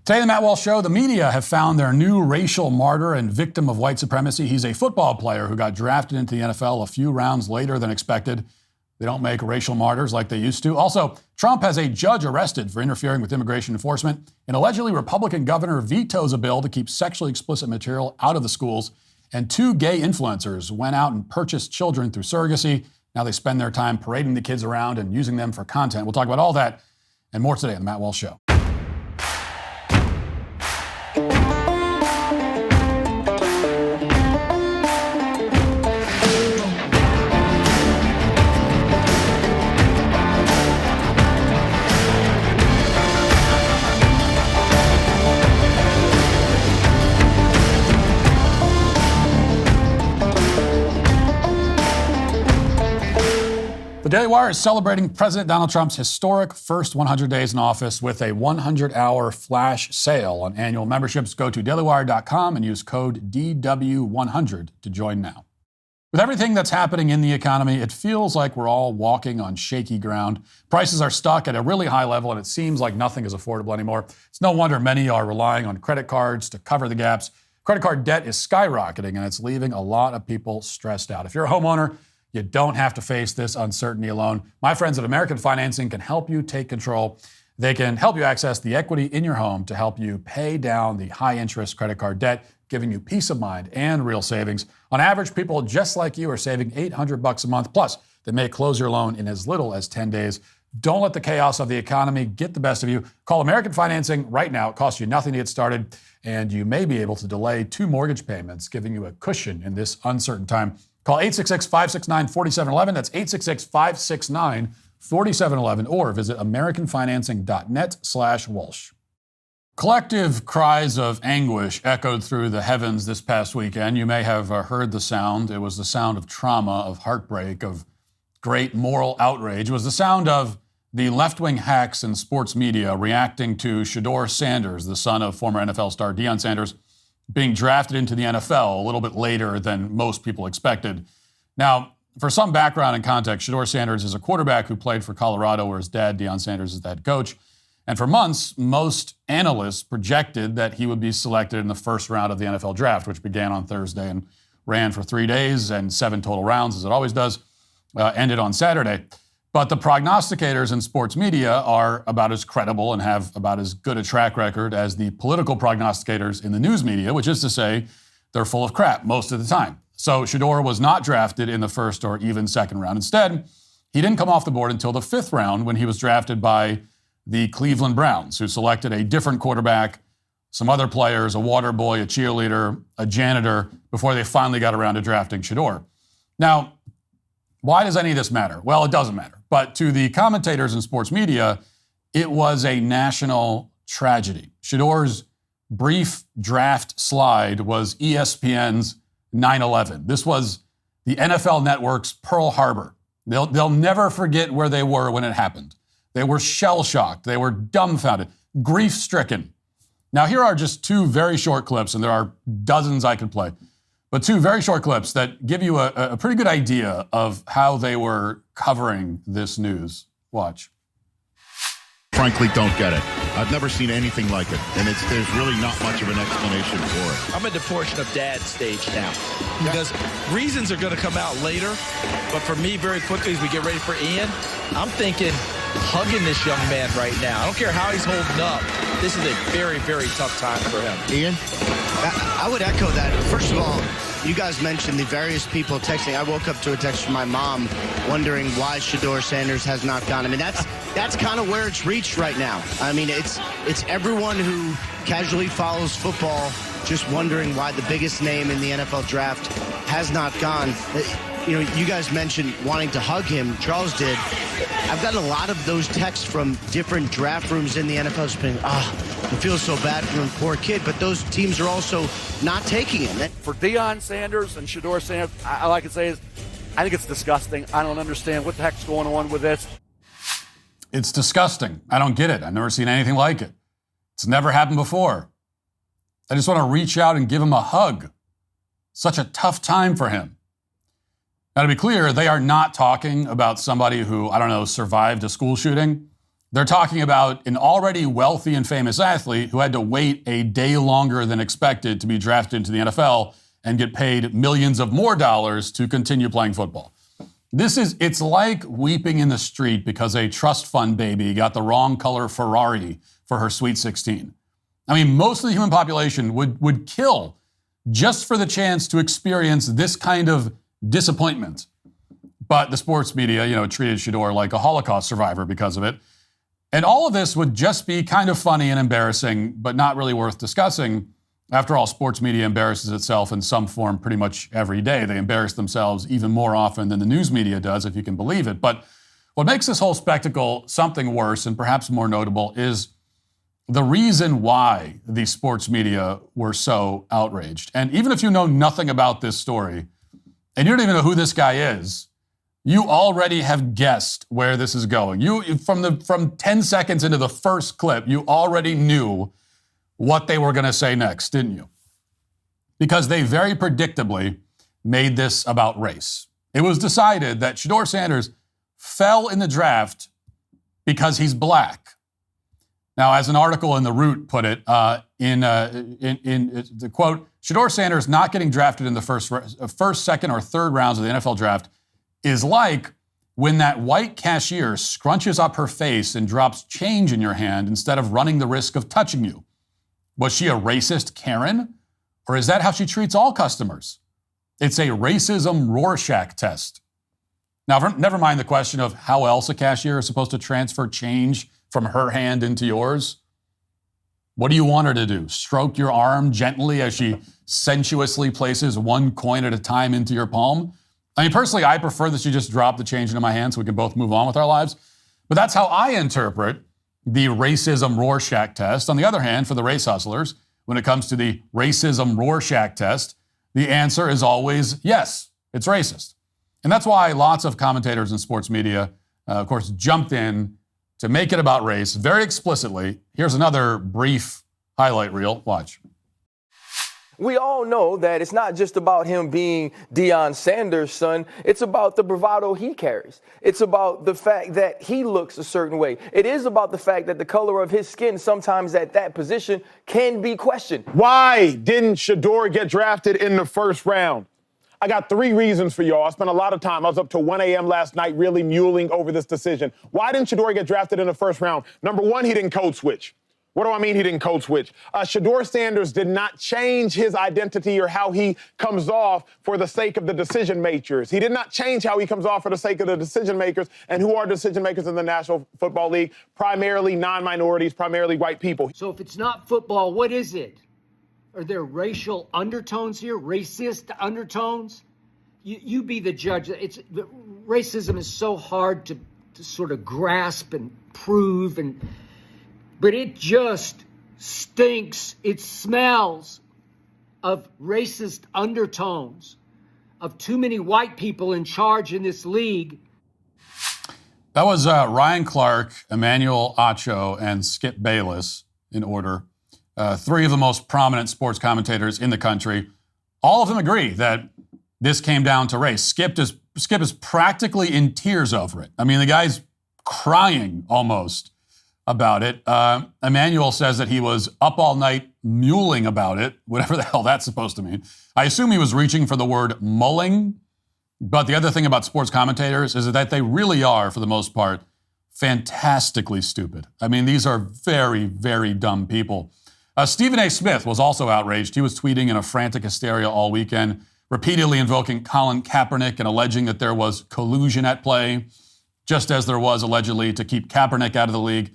Today, the Matt Walsh Show, the media have found their new racial martyr and victim of white supremacy. He's a football player who got drafted into the NFL a few rounds later than expected. They don't make racial martyrs like they used to. Also, Trump has a judge arrested for interfering with immigration enforcement. An allegedly Republican governor vetoes a bill to keep sexually explicit material out of the schools. And 2 gay influencers went out and purchased children through surrogacy. Now they spend their time parading the kids around and using them for content. We'll talk about all that and more today on the Matt Walsh Show. The Daily Wire is celebrating President Donald Trump's historic first 100 days in office with a 100-hour flash sale on annual memberships. Go to dailywire.com and use code DW100 to join now. With everything that's happening in the economy, it feels like we're all walking on shaky ground. Prices are stuck at a really high level, and it seems like nothing is affordable anymore. It's no wonder many are relying on credit cards to cover the gaps. Credit card debt is skyrocketing, and it's leaving a lot of people stressed out. If you're a homeowner, you don't have to face this uncertainty alone. My friends at American Financing can help you take control. They can help you access the equity in your home to help you pay down the high-interest credit card debt, giving you peace of mind and real savings. On average, people just like you are saving $800 a month. Plus, they may close your loan in as little as 10 days. Don't let the chaos of the economy get the best of you. Call American Financing right now. It costs you nothing to get started, and you may be able to delay 2 mortgage payments, giving you a cushion in this uncertain time. Call 866-569-4711. That's 866-569-4711, or visit americanfinancing.net/Walsh. Collective cries of anguish echoed through the heavens this past weekend. You may have heard the sound. It was the sound of trauma, of heartbreak, of great moral outrage. It was the sound of the left-wing hacks in sports media reacting to Shedeur Sanders, the son of former NFL star Deion Sanders, being drafted into the NFL a little bit later than most people expected. Now, for some background and context, Shedeur Sanders is a quarterback who played for Colorado, where his dad, Deion Sanders, is the head coach. And for months, most analysts projected that he would be selected in the first round of the NFL draft, which began on Thursday and ran for 3 days and 7 total rounds, as it always does, ended on Saturday. But the prognosticators in sports media are about as credible and have about as good a track record as the political prognosticators in the news media, which is to say they're full of crap most of the time. So Shedeur was not drafted in the first or even second round. Instead, he didn't come off the board until the 5th round, when he was drafted by the Cleveland Browns, who selected a different quarterback, some other players, a water boy, a cheerleader, a janitor, before they finally got around to drafting Shedeur. Now, why does any of this matter? Well, it doesn't matter. But to the commentators in sports media, it was a national tragedy. Shedeur's brief draft slide was ESPN's 9/11. This was the NFL Network's Pearl Harbor. They'll never forget where they were when it happened. They were shell-shocked. They were dumbfounded, grief-stricken. Now, here are just 2 very short clips, and there are dozens I could play. But 2 very short clips that give you a pretty good idea of how they were covering this news. Watch. Frankly, don't get it. I've never seen anything like it, and there's really not much of an explanation for it. I'm at the portion of dad stage now, because reasons are going to come out later, but for me, very quickly, as we get ready for Ian, I'm thinking hugging this young man right now. I don't care how he's holding up. This is a very, very tough time for him. Ian? I would echo that. First of all, you guys mentioned the various people texting. I woke up to a text from my mom wondering why Shedeur Sanders has not gone. I mean, that's kind of where it's reached right now. I mean, it's everyone who casually follows football just wondering why the biggest name in the NFL draft has not gone. You know, you guys mentioned wanting to hug him. Charles did. I've gotten a lot of those texts from different draft rooms in the NFL saying, it feels so bad for him, poor kid. But those teams are also not taking him. For Deion Sanders and Shedeur Sanders, all I can say is I think it's disgusting. I don't understand what the heck's going on with this. It's disgusting. I don't get it. I've never seen anything like it. It's never happened before. I just want to reach out and give him a hug. Such a tough time for him. Now, to be clear, they are not talking about somebody who, survived a school shooting. They're talking about an already wealthy and famous athlete who had to wait a day longer than expected to be drafted into the NFL and get paid millions of more dollars to continue playing football. It's like weeping in the street because a trust fund baby got the wrong color Ferrari for her Sweet 16. I mean, most of the human population would kill just for the chance to experience this kind of disappointment. But the sports media, treated Shedeur like a Holocaust survivor because of it. And all of this would just be kind of funny and embarrassing, but not really worth discussing. After all, sports media embarrasses itself in some form pretty much every day. They embarrass themselves even more often than the news media does, if you can believe it. But what makes this whole spectacle something worse and perhaps more notable is the reason why the sports media were so outraged. And even if you know nothing about this story, and you don't even know who this guy is, you already have guessed where this is going. From 10 seconds into the first clip, you already knew what they were going to say next, didn't you? Because they very predictably made this about race. It was decided that Shedeur Sanders fell in the draft because he's black. Now, as an article in The Root put it, in the quote, Shedeur Sanders not getting drafted in the first, second, or third rounds of the NFL draft is like when that white cashier scrunches up her face and drops change in your hand instead of running the risk of touching you. Was she a racist Karen? Or is that how she treats all customers? It's a racism Rorschach test. Now, never mind the question of how else a cashier is supposed to transfer change from her hand into yours. What do you want her to do? Stroke your arm gently as she sensuously places one coin at a time into your palm? I mean, personally, I prefer that she just drop the change into my hand so we can both move on with our lives. But that's how I interpret the racism Rorschach test. On the other hand, for the race hustlers, when it comes to the racism Rorschach test, the answer is always yes, it's racist. And that's why lots of commentators in sports media, of course, jumped in to make it about race very explicitly. Here's another brief highlight reel. Watch. We all know that it's not just about him being Deion Sanders' son. It's about the bravado he carries. It's about the fact that he looks a certain way. It is about the fact that the color of his skin sometimes at that position can be questioned. Why didn't Shedeur get drafted in the first round? I got 3 reasons for y'all. I spent a lot of time. I was up till 1 a.m. last night really mulling over this decision. Why didn't Shedeur get drafted in the first round? Number one, he didn't code switch. What do I mean he didn't code switch? Shedeur Sanders did not change his identity or how he comes off for the sake of the decision makers. He did not change how he comes off for the sake of the decision makers. And who are decision makers in the National Football League? Primarily non-minorities, primarily white people. So if it's not football, what is it? Are there racial undertones here? Racist undertones? You be the judge. Racism is so hard to sort of grasp and prove, but it just stinks. It smells of racist undertones, of too many white people in charge in this league. That was Ryan Clark, Emmanuel Acho, and Skip Bayless in order. 3 of the most prominent sports commentators in the country. All of them agree that this came down to race. Skip is practically in tears over it. I mean, the guy's crying almost about it. Emmanuel says that he was up all night muling about it, whatever the hell that's supposed to mean. I assume he was reaching for the word mulling. But the other thing about sports commentators is that they really are, for the most part, fantastically stupid. I mean, these are very, very dumb people. Stephen A. Smith was also outraged. He was tweeting in a frantic hysteria all weekend, repeatedly invoking Colin Kaepernick and alleging that there was collusion at play, just as there was allegedly to keep Kaepernick out of the league.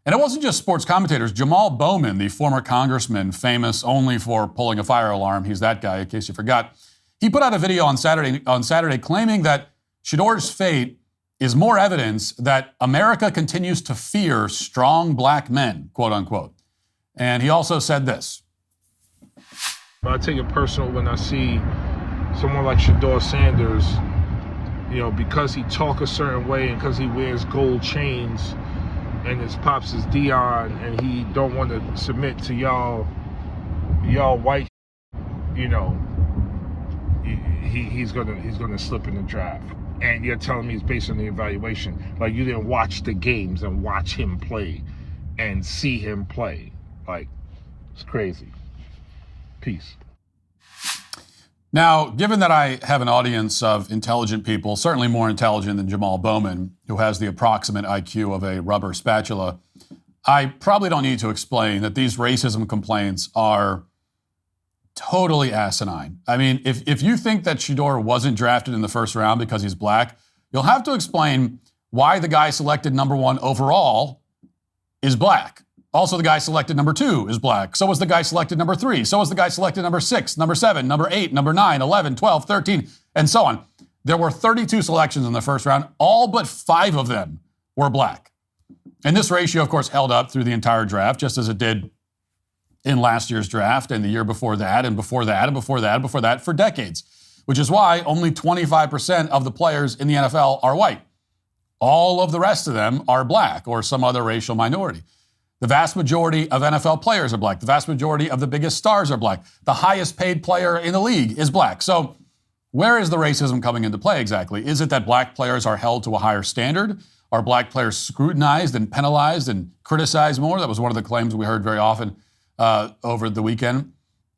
And it wasn't just sports commentators. Jamal Bowman, the former congressman, famous only for pulling a fire alarm, he's that guy in case you forgot, he put out a video on Saturday claiming that Shedeur's fate is more evidence that America continues to fear strong black men, quote unquote. And he also said this. I take it personal when I see someone like Shedeur Sanders, because he talk a certain way and because he wears gold chains and his pops is Deion and he don't want to submit to y'all white, he's gonna slip in the draft. And you're telling me it's based on the evaluation. Like, you didn't watch the games and watch him play and see him play. Like, it's crazy. Peace. Now, given that I have an audience of intelligent people, certainly more intelligent than Jamal Bowman, who has the approximate IQ of a rubber spatula, I probably don't need to explain that these racism complaints are totally asinine. I mean, if you think that Shedeur wasn't drafted in the first round because he's black, you'll have to explain why the guy selected number 1 overall is black. Also, the guy selected number 2 is black. So was the guy selected number 3. So was the guy selected number 6, number 7, number 8, number 9, 11, 12, 13, and so on. There were 32 selections in the first round. All but 5 of them were black. And this ratio, of course, held up through the entire draft, just as it did in last year's draft and the year before that and before that and before that and before that for decades, which is why only 25% of the players in the NFL are white. All of the rest of them are black or some other racial minority. The vast majority of NFL players are black. The vast majority of the biggest stars are black. The highest paid player in the league is black. So where is the racism coming into play exactly? Is it that black players are held to a higher standard? Are black players scrutinized and penalized and criticized more? That was one of the claims we heard very often over the weekend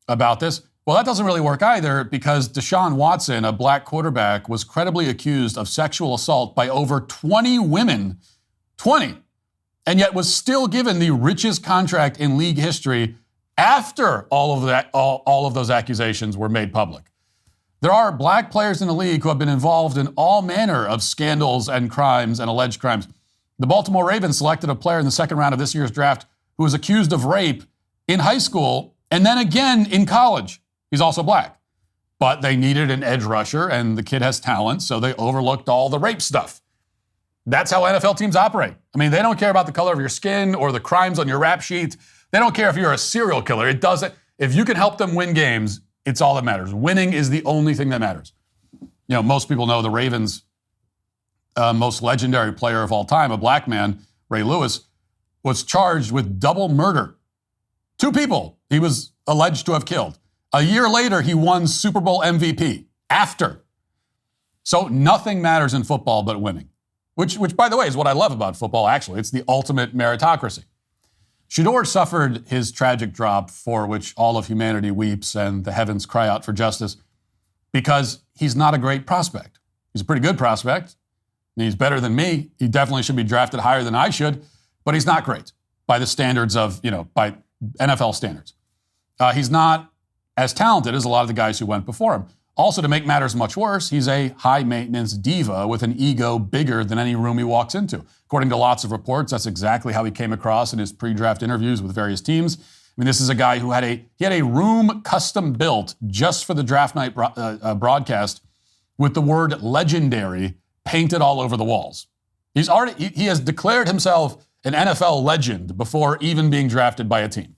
about this. Well, that doesn't really work either because Deshaun Watson, a black quarterback, was credibly accused of sexual assault by over 20 women, 20, and yet was still given the richest contract in league history after all of those accusations were made public. There are black players in the league who have been involved in all manner of scandals and crimes and alleged crimes. The Baltimore Ravens selected a player in the second round of this year's draft who was accused of rape in high school and then again in college. He's also black. But they needed an edge rusher, and the kid has talent, so they overlooked all the rape stuff. That's how NFL teams operate. I mean, they don't care about the color of your skin or the crimes on your rap sheet. They don't care if you're a serial killer. It doesn't. If you can help them win games, it's all that matters. Winning is the only thing that matters. You know, most people know the Ravens' most legendary player of all time, a black man, Ray Lewis, was charged with double murder. 2 people he was alleged to have killed. A year later, he won Super Bowl MVP. After. So nothing matters in football but winning. Which, by the way, is what I love about football, actually. It's the ultimate meritocracy. Shedeur suffered his tragic drop, for which all of humanity weeps and the heavens cry out for justice, because he's not a great prospect. He's a pretty good prospect. I mean, he's better than me. He definitely should be drafted higher than I should, but he's not great by the standards of, by NFL standards. He's not as talented as a lot of the guys who went before him. Also, to make matters much worse, he's a high-maintenance diva with an ego bigger than any room he walks into. According to lots of reports, that's exactly how he came across in his pre-draft interviews with various teams. I mean, this is a guy who had a room custom built just for the draft night broadcast with the word legendary painted all over the walls. He has declared himself an NFL legend before even being drafted by a team.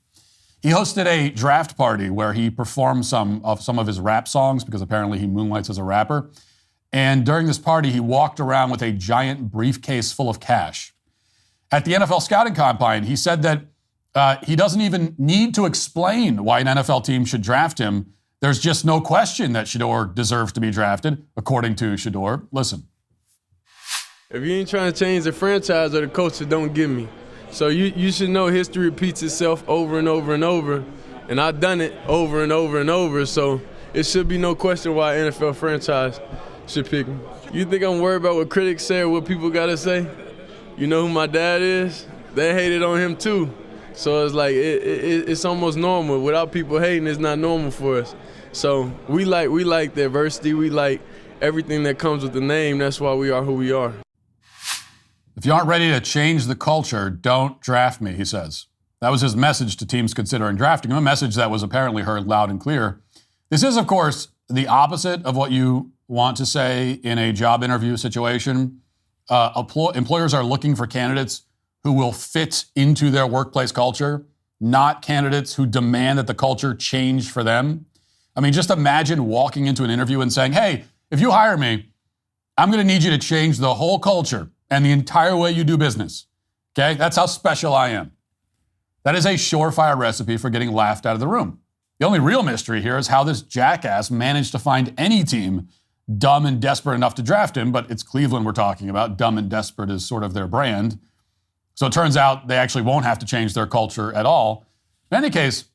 He hosted a draft party where he performed some of his rap songs because apparently he moonlights as a rapper. And during this party, he walked around with a giant briefcase full of cash. At the NFL scouting combine, he said that he doesn't even need to explain why an NFL team should draft him. There's just no question that Shedeur deserves to be drafted, according to Shedeur. Listen. If you ain't trying to change the franchise or the culture, don't give me. So you should know history repeats itself over and over and over, and I've done it over and over and over, so it should be no question why an NFL franchise should pick me. You think I'm worried about what critics say or what people gotta say? You know who my dad is? They hated on him too. So it's like, it's almost normal. Without people hating, it's not normal for us. So we like the adversity, we like everything that comes with the name. That's why we are who we are. If you aren't ready to change the culture, don't draft me, he says. That was his message to teams considering drafting him, a message that was apparently heard loud and clear. This is, of course, the opposite of what you want to say in a job interview situation. Employers are looking for candidates who will fit into their workplace culture, not candidates who demand that the culture change for them. I mean, just imagine walking into an interview and saying, hey, if you hire me, I'm going to need you to change the whole culture and the entire way you do business. Okay? That's how special I am. That is a surefire recipe for getting laughed out of the room. The only real mystery here is how this jackass managed to find any team dumb and desperate enough to draft him, but it's Cleveland we're talking about. Dumb and desperate is sort of their brand. So it turns out they actually won't have to change their culture at all. In any case,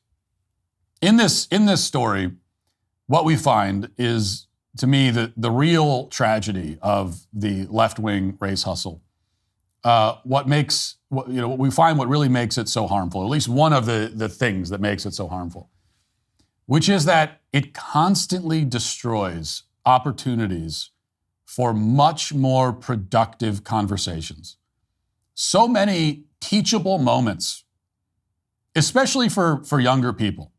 in this story, what we find is, to me, the real tragedy of the left-wing race hustle. What we find what really makes it so harmful, at least one of the things that makes it so harmful, which is that it constantly destroys opportunities for much more productive conversations. So many teachable moments, especially for younger people,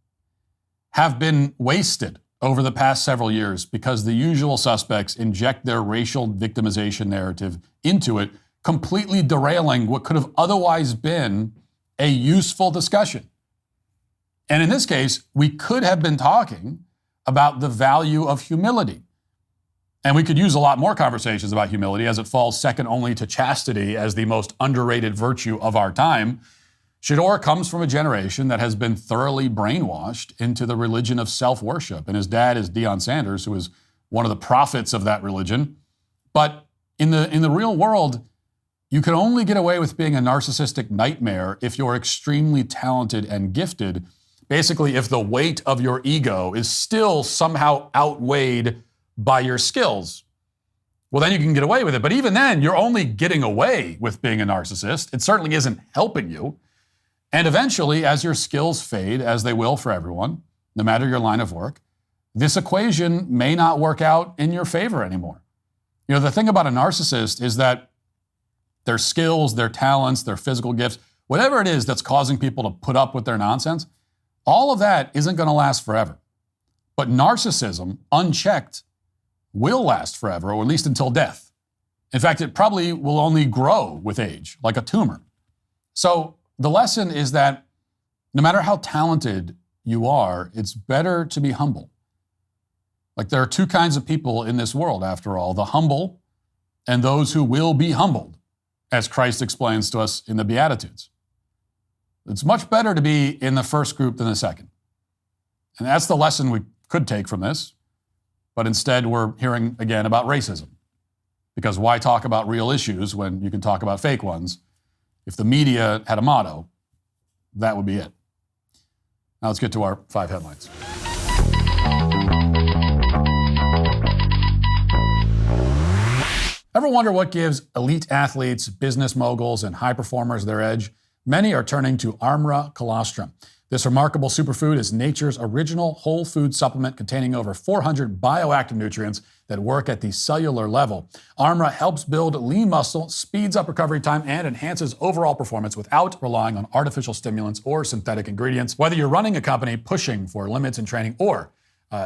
have been wasted over the past several years because the usual suspects inject their racial victimization narrative into it, completely derailing what could have otherwise been a useful discussion. And in this case, we could have been talking about the value of humility. And we could use a lot more conversations about humility, as it falls second only to chastity as the most underrated virtue of our time. Shador comes from a generation that has been thoroughly brainwashed into the religion of self-worship. And his dad is Deion Sanders, who is one of the prophets of that religion. But in the real world, you can only get away with being a narcissistic nightmare if you're extremely talented and gifted. Basically, if the weight of your ego is still somehow outweighed by your skills, well, then you can get away with it. But even then, you're only getting away with being a narcissist. It certainly isn't helping you. And eventually, as your skills fade, as they will for everyone, no matter your line of work, this equation may not work out in your favor anymore. You know, the thing about a narcissist is that their skills, their talents, their physical gifts, whatever it is that's causing people to put up with their nonsense, all of that isn't going to last forever. But narcissism, unchecked, will last forever, or at least until death. In fact, it probably will only grow with age, like a tumor. So the lesson is that no matter how talented you are, it's better to be humble. Like, there are two kinds of people in this world, after all, the humble and those who will be humbled, as Christ explains to us in the Beatitudes. It's much better to be in the first group than the second. And that's the lesson we could take from this. But instead, we're hearing again about racism. Because why talk about real issues when you can talk about fake ones? If the media had a motto, that would be it. Now let's get to our 5 headlines. Ever wonder what gives elite athletes, business moguls, and high performers their edge? Many are turning to Armra Colostrum. This remarkable superfood is nature's original whole food supplement containing over 400 bioactive nutrients that work at the cellular level. Armra helps build lean muscle, speeds up recovery time, and enhances overall performance without relying on artificial stimulants or synthetic ingredients. Whether you're running a company pushing for limits in training or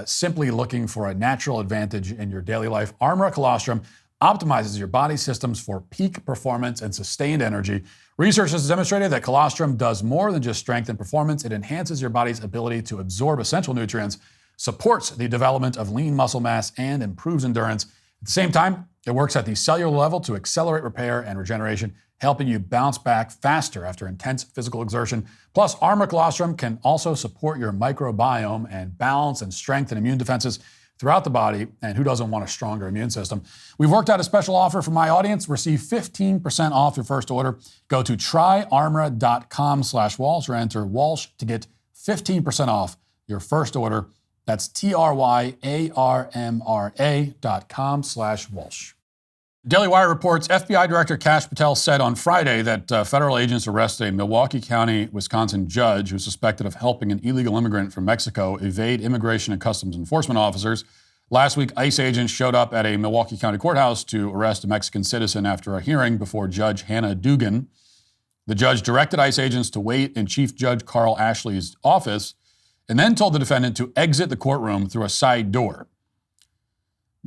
simply looking for a natural advantage in your daily life, Armra Colostrum optimizes your body systems for peak performance and sustained energy. Research has demonstrated that colostrum does more than just strengthen performance. It enhances your body's ability to absorb essential nutrients, supports the development of lean muscle mass, and improves endurance. At the same time, it works at the cellular level to accelerate repair and regeneration, helping you bounce back faster after intense physical exertion. Plus, Armra Colostrum can also support your microbiome and balance and strengthen immune defenses throughout the body, and who doesn't want a stronger immune system? We've worked out a special offer for my audience. Receive 15% off your first order. Go to tryarmra.com/Walsh or enter Walsh to get 15% off your first order. That's tryarmra.com/Walsh. Daily Wire reports FBI Director Kash Patel said on Friday that federal agents arrested a Milwaukee County, Wisconsin judge who's suspected of helping an illegal immigrant from Mexico evade immigration and customs enforcement officers. Last week, ICE agents showed up at a Milwaukee County courthouse to arrest a Mexican citizen after a hearing before Judge Hannah Dugan. The judge directed ICE agents to wait in Chief Judge Carl Ashley's office and then told the defendant to exit the courtroom through a side door.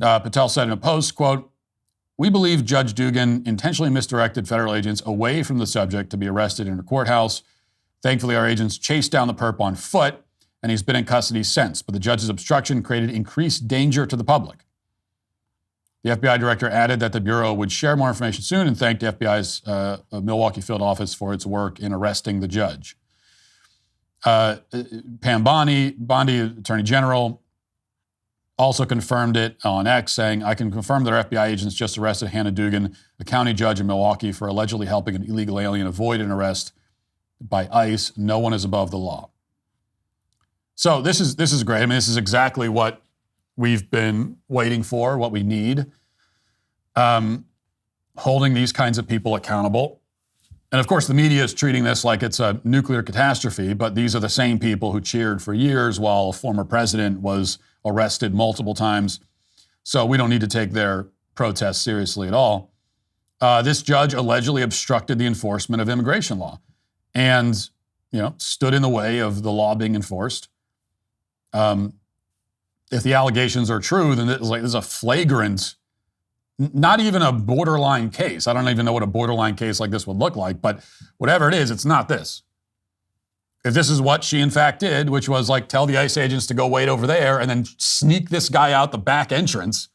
Patel said in a post, quote, "We believe Judge Dugan intentionally misdirected federal agents away from the subject to be arrested in a courthouse. Thankfully, our agents chased down the perp on foot, and he's been in custody since. But the judge's obstruction created increased danger to the public." The FBI director added that the Bureau would share more information soon and thanked the FBI's Milwaukee field office for its work in arresting the judge. Pam Bondi, Attorney General, also confirmed it on X, saying, I can confirm that our FBI agents just arrested Hannah Dugan, a county judge in Milwaukee, for allegedly helping an illegal alien avoid an arrest by ICE. No one is above the law. So this is great. I mean, this is exactly what we've been waiting for, what we need. Holding these kinds of people accountable. And of course, the media is treating this like it's a nuclear catastrophe, but these are the same people who cheered for years while a former president was arrested multiple times. So we don't need to take their protests seriously at all. This judge allegedly obstructed the enforcement of immigration law and, stood in the way of the law being enforced. If the allegations are true, then this is a flagrant, not even a borderline case. I don't even know what a borderline case like this would look like, but whatever it is, it's not this. If this is what she in fact did, which was tell the ICE agents to go wait over there and then sneak this guy out the back entrance,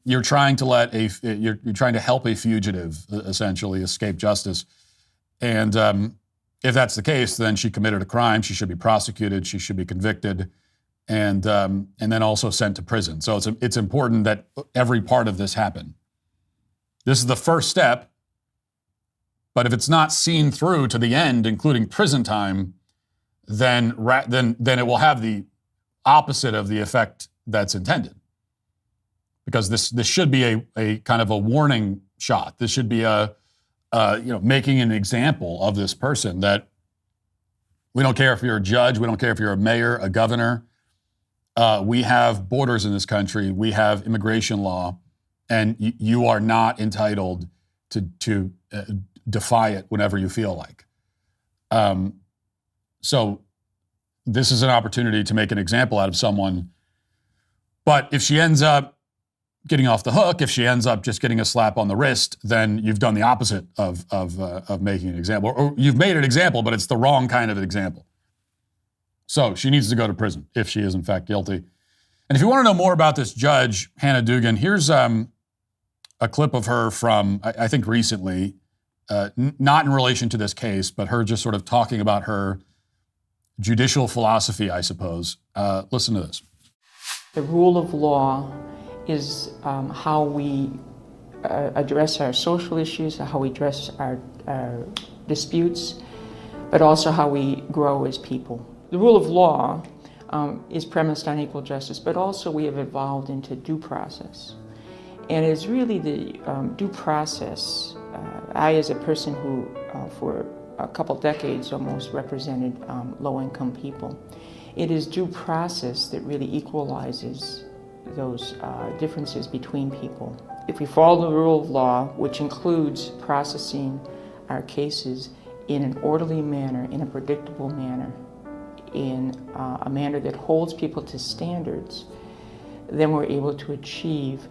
you're trying to help a fugitive essentially escape justice. And if that's the case, then she committed a crime. She should be prosecuted. She should be convicted, and then also sent to prison. So it's important that every part of this happen. This is the first step. But if it's not seen through to the end, including prison time, then it will have the opposite of the effect that's intended. Because this should be a kind of a warning shot. This should be making an example of this person, that we don't care if you're a judge, we don't care if you're a mayor, a governor. We have borders in this country. We have immigration law, and you are not entitled to defy it whenever you feel like. So this is an opportunity to make an example out of someone. But if she ends up getting off the hook, if she ends up just getting a slap on the wrist, then you've done the opposite of making an example. Or you've made an example, but it's the wrong kind of an example. So she needs to go to prison if she is in fact guilty. And if you want to know more about this judge, Hannah Dugan, here's a clip of her from, I think recently, not in relation to this case, but her just sort of talking about her judicial philosophy, I suppose. Listen to this. The rule of law is how we address our social issues, how we address our disputes, but also how we grow as people. The rule of law is premised on equal justice, but also we have evolved into due process. And it's really the due process. I, as a person who for a couple decades almost represented low-income people, it is due process that really equalizes those differences between people. If we follow the rule of law, which includes processing our cases in an orderly manner, in a predictable manner, in a manner that holds people to standards, then we're able to achieve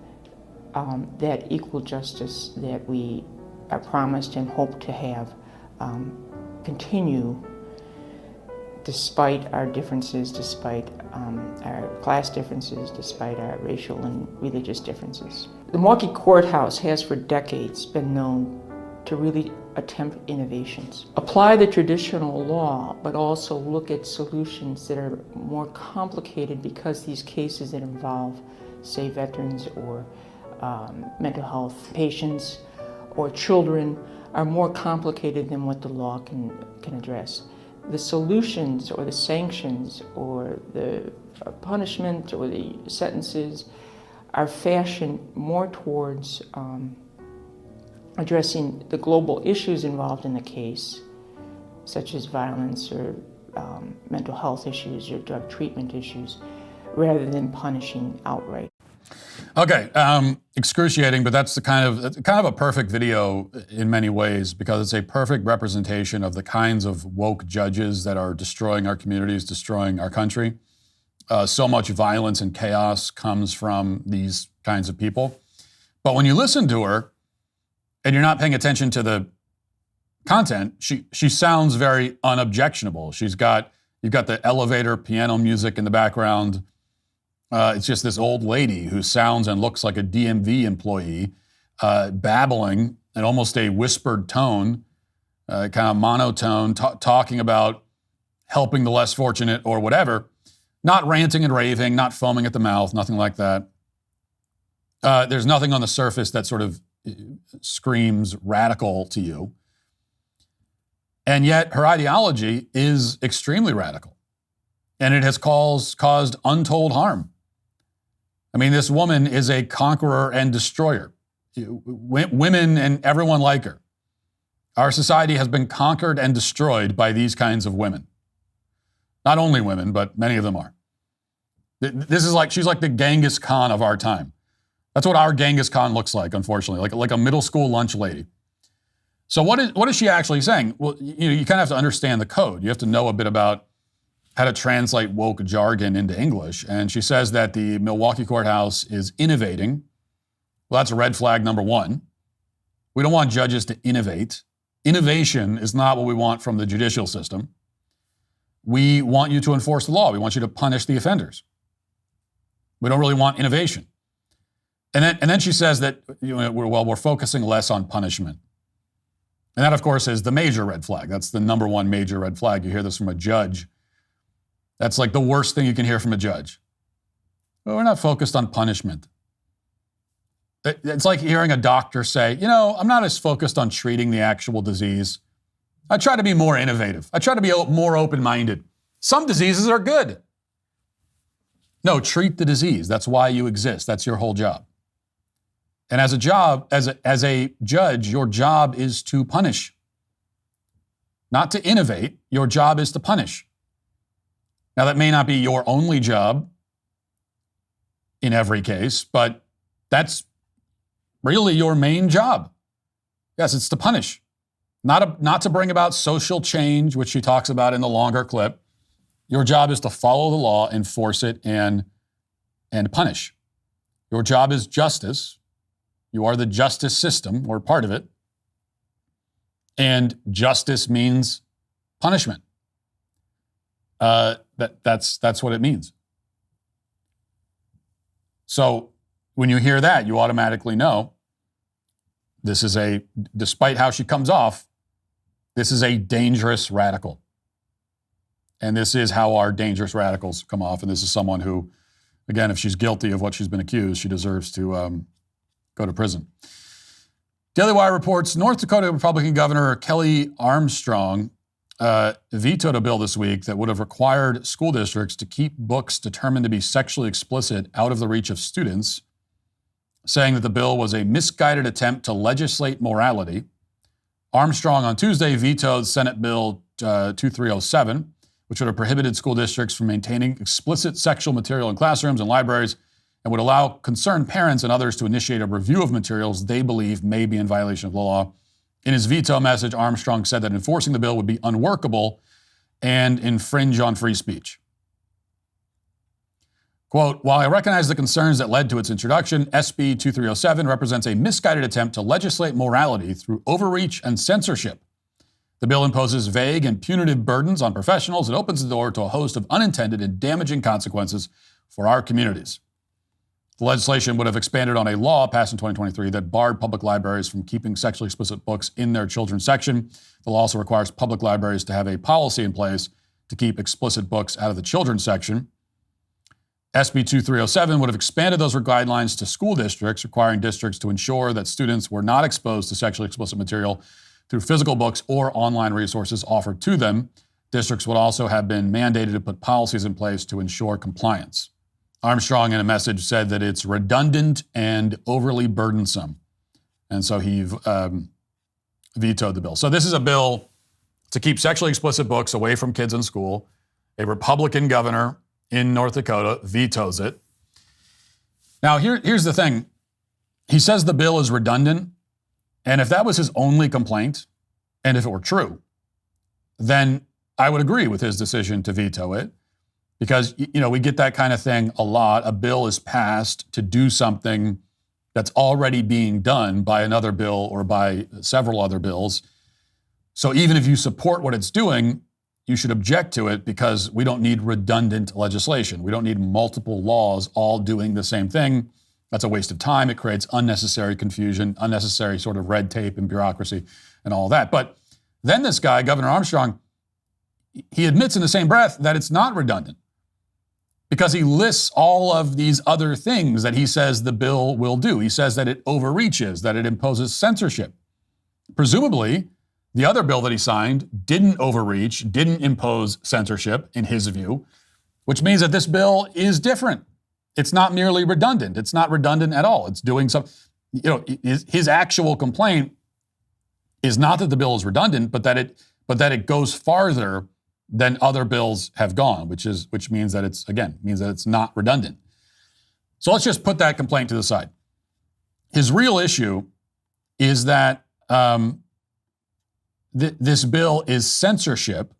that equal justice that we are promised and hope to have continue despite our differences, despite our class differences, despite our racial and religious differences. The Milwaukee courthouse has for decades been known to really attempt innovations. Apply the traditional law, but also look at solutions that are more complicated because these cases that involve, say, veterans or mental health patients or children are more complicated than what the law can address. The solutions or the sanctions or the punishment or the sentences are fashioned more towards addressing the global issues involved in the case, such as violence or mental health issues or drug treatment issues, rather than punishing outright. Okay, excruciating, but that's kind of a perfect video in many ways, because it's a perfect representation of the kinds of woke judges that are destroying our communities, destroying our country. So much violence and chaos comes from these kinds of people. But when you listen to her and you're not paying attention to the content, she sounds very unobjectionable. You've got the elevator piano music in the background. It's just this old lady who sounds and looks like a DMV employee, babbling in almost a whispered tone, kind of monotone, talking about helping the less fortunate or whatever. Not ranting and raving, not foaming at the mouth, nothing like that. There's nothing on the surface that sort of screams radical to you. And yet her ideology is extremely radical. And it has caused untold harm. I mean, this woman is a conqueror and destroyer. Women and everyone like her. Our society has been conquered and destroyed by these kinds of women. Not only women, but many of them are. This is like, she's like the Genghis Khan of our time. That's what our Genghis Khan looks like, unfortunately, like a middle school lunch lady. So what is she actually saying? Well, you kind of have to understand the code. You have to know a bit about how to translate woke jargon into English. And she says that the Milwaukee courthouse is innovating. Well, that's a red flag number one. We don't want judges to innovate. Innovation is not what we want from the judicial system. We want you to enforce the law. We want you to punish the offenders. We don't really want innovation. And then she says that we're focusing less on punishment. And that, of course, is the major red flag. That's the number one major red flag. You hear this from a judge. That's like the worst thing you can hear from a judge. Well, we're not focused on punishment. It's like hearing a doctor say, I'm not as focused on treating the actual disease. I try to be more innovative. I try to be more open-minded. Some diseases are good. No, treat the disease. That's why you exist. That's your whole job. And as a judge, your job is to punish. Not to innovate. Your job is to punish. Now, that may not be your only job in every case, but that's really your main job. Yes, it's to punish. Not to bring about social change, which she talks about in the longer clip. Your job is to follow the law, enforce it, and punish. Your job is justice. You are the justice system, or part of it. And justice means punishment. That's what it means. So when you hear that, you automatically know despite how she comes off, this is a dangerous radical. And this is how our dangerous radicals come off. And this is someone who, again, if she's guilty of what she's been accused, she deserves to go to prison. Daily Wire reports North Dakota Republican Governor Kelly Armstrong vetoed a bill this week that would have required school districts to keep books determined to be sexually explicit out of the reach of students, saying that the bill was a misguided attempt to legislate morality. Armstrong on Tuesday vetoed Senate Bill 2307, which would have prohibited school districts from maintaining explicit sexual material in classrooms and libraries and would allow concerned parents and others to initiate a review of materials they believe may be in violation of the law. In his veto message, Armstrong said that enforcing the bill would be unworkable and infringe on free speech. Quote, while I recognize the concerns that led to its introduction, SB 2307 represents a misguided attempt to legislate morality through overreach and censorship. The bill imposes vague and punitive burdens on professionals and opens the door to a host of unintended and damaging consequences for our communities. The legislation would have expanded on a law passed in 2023 that barred public libraries from keeping sexually explicit books in their children's section. The law also requires public libraries to have a policy in place to keep explicit books out of the children's section. SB 2307 would have expanded those guidelines to school districts, requiring districts to ensure that students were not exposed to sexually explicit material through physical books or online resources offered to them. Districts would also have been mandated to put policies in place to ensure compliance. Armstrong, in a message, said that it's redundant and overly burdensome. And so he vetoed the bill. So this is a bill to keep sexually explicit books away from kids in school. A Republican governor in North Dakota vetoes it. Now, here's the thing. He says the bill is redundant. And if that was his only complaint, and if it were true, then I would agree with his decision to veto it. Because, we get that kind of thing a lot. A bill is passed to do something that's already being done by another bill or by several other bills. So even if you support what it's doing, you should object to it because we don't need redundant legislation. We don't need multiple laws all doing the same thing. That's a waste of time. It creates unnecessary confusion, unnecessary sort of red tape and bureaucracy and all that. But then this guy, Governor Armstrong, he admits in the same breath that it's not redundant. because he lists all of these other things that he says the bill will do. He says that it overreaches, that it imposes censorship. Presumably, the other bill that he signed didn't overreach, didn't impose censorship, in his view, which means that this bill is different. It's not merely redundant. It's not redundant at all. It's doing something. His actual complaint is not that the bill is redundant, but that it goes farther than other bills have gone, which means that it's not redundant. So let's just put that complaint to the side. His real issue is that this bill is censorship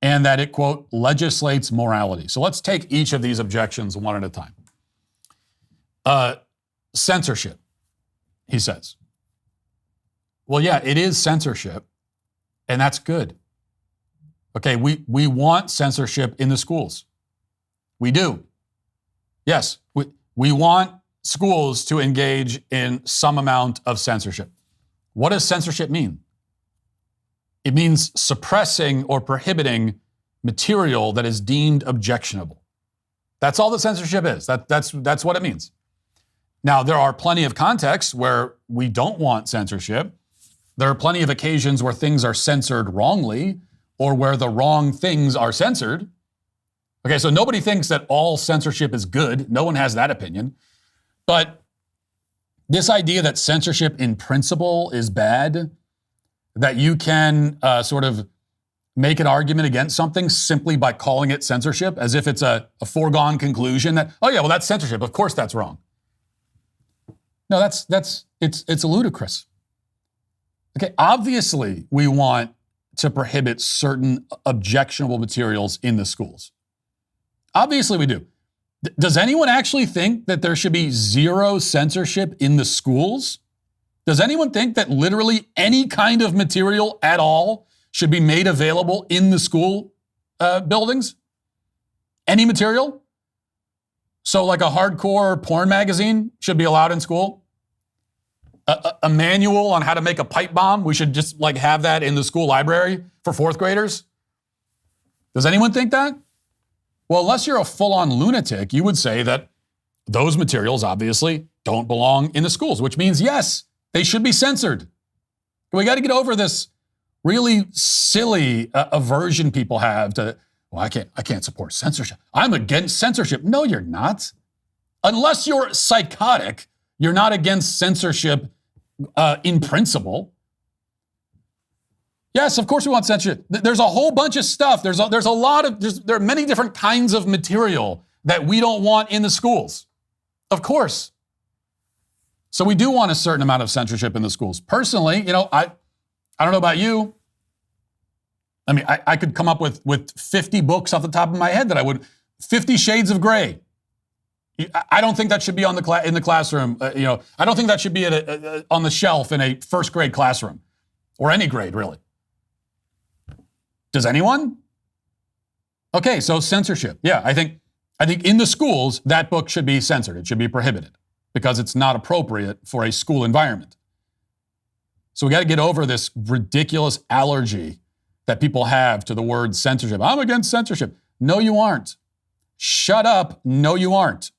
and that it, quote, legislates morality. So let's take each of these objections one at a time. Censorship, he says. Well, yeah, it is censorship, and that's good. Okay, we want censorship in the schools. We do. Yes, we want schools to engage in some amount of censorship. What does censorship mean? It means suppressing or prohibiting material that is deemed objectionable. That's all that censorship is. That's what it means. Now, there are plenty of contexts where we don't want censorship. There are plenty of occasions where things are censored wrongly or where the wrong things are censored. Okay, so nobody thinks that all censorship is good. No one has that opinion. But this idea that censorship in principle is bad, that you can sort of make an argument against something simply by calling it censorship, as if it's a foregone conclusion that, oh yeah, well, that's censorship. Of course that's wrong. No, it's ludicrous. Okay, obviously we want to prohibit certain objectionable materials in the schools. Obviously we do. Does anyone actually think that there should be zero censorship in the schools? Does anyone think that literally any kind of material at all should be made available in the school buildings? Any material? So like a hardcore porn magazine should be allowed in school? A manual on how to make a pipe bomb, we should just like have that in the school library for fourth graders? Does anyone think that? Well, unless you're a full-on lunatic, you would say that those materials obviously don't belong in the schools, which means, yes, they should be censored. We got to get over this really silly aversion people have to, well, I can't support censorship. I'm against censorship. No, you're not. Unless you're psychotic, you're not against censorship in principle. Yes, of course we want censorship. There's a whole bunch of stuff. There are many different kinds of material that we don't want in the schools. Of course. So we do want a certain amount of censorship in the schools. Personally, I don't know about you. I mean, I could come up with 50 books off the top of my head that I would, 50 Shades of Grey. I don't think that should be in the classroom. I don't think that should be on the shelf in a first grade classroom or any grade, really. Does anyone? Okay, so censorship. Yeah, I think in the schools, that book should be censored. It should be prohibited because it's not appropriate for a school environment. So we got to get over this ridiculous allergy that people have to the word censorship. I'm against censorship. No, you aren't. Shut up. No, you aren't.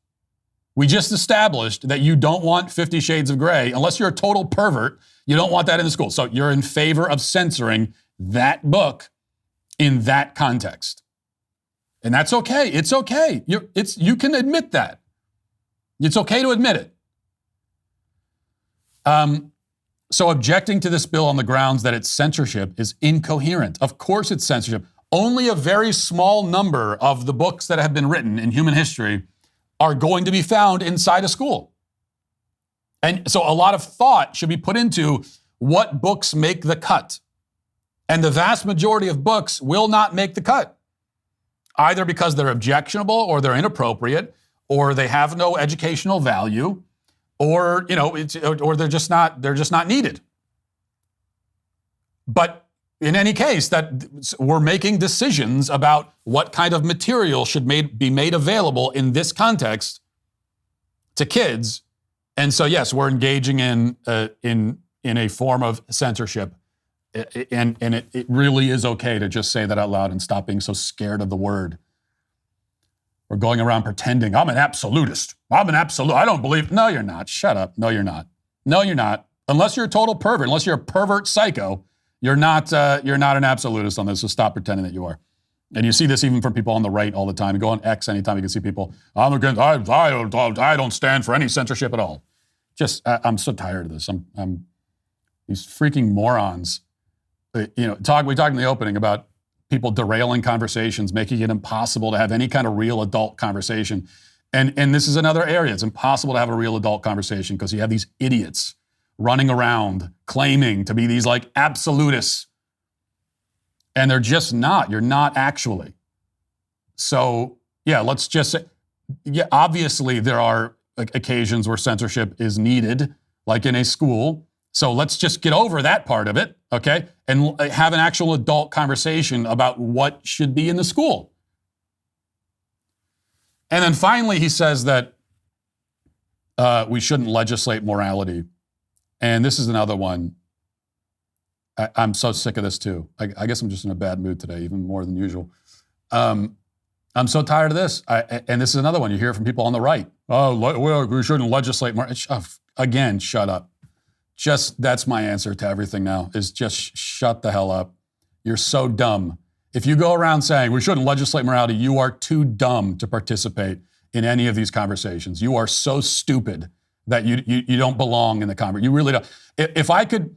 We just established that you don't want 50 Shades of Grey. Unless you're a total pervert, you don't want that in the school. So you're in favor of censoring that book in that context. And that's okay. It's okay. You can admit that. It's okay to admit it. So objecting to this bill on the grounds that it's censorship is incoherent. Of course it's censorship. Only a very small number of the books that have been written in human history are going to be found inside a school. And so a lot of thought should be put into what books make the cut. And the vast majority of books will not make the cut, either because they're objectionable or they're inappropriate or they have no educational value or they're just not needed. But in any case, that we're making decisions about what kind of material should be made available in this context to kids. And so, yes, we're engaging in a form of censorship. And it really is okay to just say that out loud and stop being so scared of the word. or going around pretending, I'm an absolutist. I'm an absolute. I don't believe. No, you're not. Shut up. No, you're not. No, you're not. Unless you're a total pervert, unless you're a pervert psycho, you're not an absolutist on this, so stop pretending that you are. And you see this even from people on the right all the time. You go on X anytime, you can see people, I don't stand for any censorship at all. I'm so tired of this. I'm these freaking morons. We talked in the opening about people derailing conversations, making it impossible to have any kind of real adult conversation. And this is another area. It's impossible to have a real adult conversation because you have these idiots running around claiming to be these like absolutists. And they're just not. You're not actually. So, yeah, let's just say, yeah, obviously there are occasions where censorship is needed, like in a school. So let's just get over that part of it, okay? And have an actual adult conversation about what should be in the school. And then finally, he says that we shouldn't legislate morality. And this is another one. I'm so sick of this too. I guess I'm just in a bad mood today, even more than usual. I'm so tired of this. And this is another one. You hear from people on the right. Oh, we shouldn't legislate more. Again, shut up. That's my answer to everything now, is just shut the hell up. You're so dumb. If you go around saying we shouldn't legislate morality, you are too dumb to participate in any of these conversations. You are so stupid that you don't belong in the conversation. You really don't. If I could,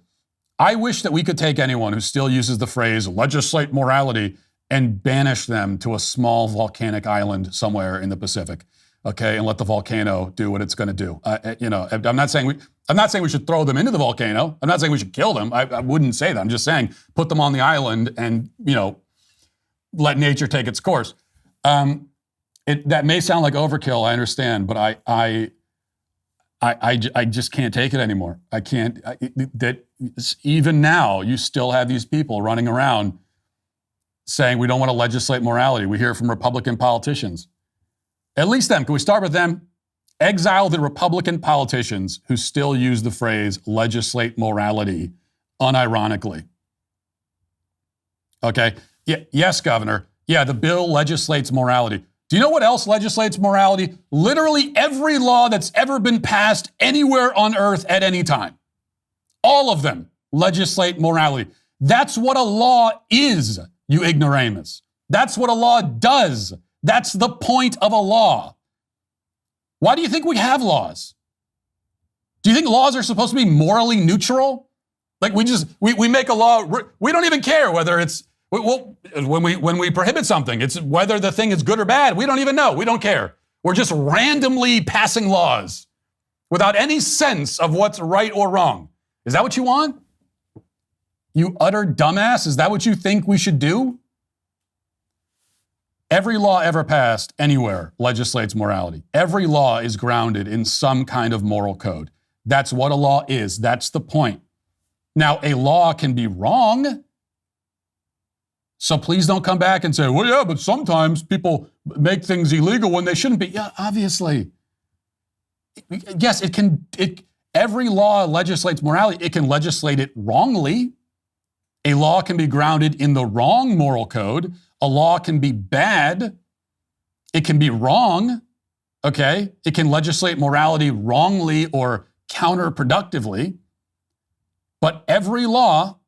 I wish that we could take anyone who still uses the phrase legislate morality and banish them to a small volcanic island somewhere in the Pacific, okay, and let the volcano do what it's going to do. I'm not saying we should throw them into the volcano. I'm not saying we should kill them. I wouldn't say that. I'm just saying put them on the island and let nature take its course. That may sound like overkill. I understand, but I just can't take it anymore. I can't. Even now, you still have these people running around saying we don't want to legislate morality. We hear from Republican politicians. At least them. Can we start with them? Exile the Republican politicians who still use the phrase legislate morality unironically. Okay? Yes, Governor. Yeah, the bill legislates morality. Do you know what else legislates morality? Literally every law that's ever been passed anywhere on earth at any time. All of them legislate morality. That's what a law is, you ignoramus. That's what a law does. That's the point of a law. Why do you think we have laws? Do you think laws are supposed to be morally neutral? Like we make a law, we don't even care whether it's, when we prohibit something, it's whether the thing is good or bad. We don't even know. We don't care. We're just randomly passing laws without any sense of what's right or wrong. Is that what you want? You utter dumbass? Is that what you think we should do? Every law ever passed anywhere legislates morality. Every law is grounded in some kind of moral code. That's what a law is. That's the point. Now, a law can be wrong. So please don't come back and say, well, yeah, but sometimes people make things illegal when they shouldn't be. Yeah, obviously. Yes, it can. Every law legislates morality. It can legislate it wrongly. A law can be grounded in the wrong moral code. A law can be bad. It can be wrong. Okay? It can legislate morality wrongly or counterproductively. But every law,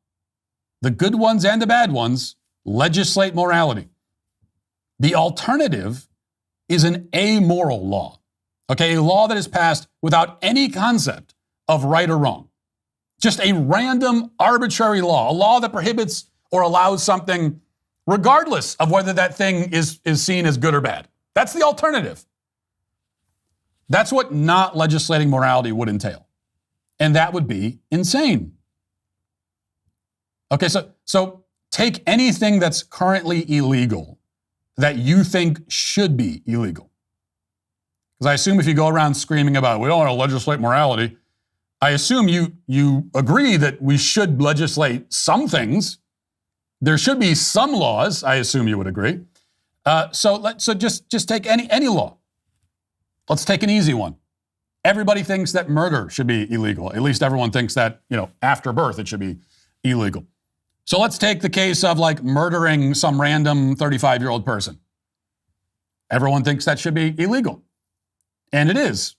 the good ones and the bad ones, legislate morality. The alternative is an amoral law. Okay, a law that is passed without any concept of right or wrong. Just a random, arbitrary law, a law that prohibits or allows something regardless of whether that thing is seen as good or bad. That's the alternative. That's what not legislating morality would entail. And that would be insane. Okay, so take anything that's currently illegal that you think should be illegal. Because I assume if you go around screaming about, we don't want to legislate morality, I assume you agree that we should legislate some things. There should be some laws, I assume you would agree. So just take any law. Let's take an easy one. Everybody thinks that murder should be illegal. At least everyone thinks that, after birth it should be illegal. So let's take the case of like murdering some random 35-year-old person. everyone thinks that should be illegal. And it is,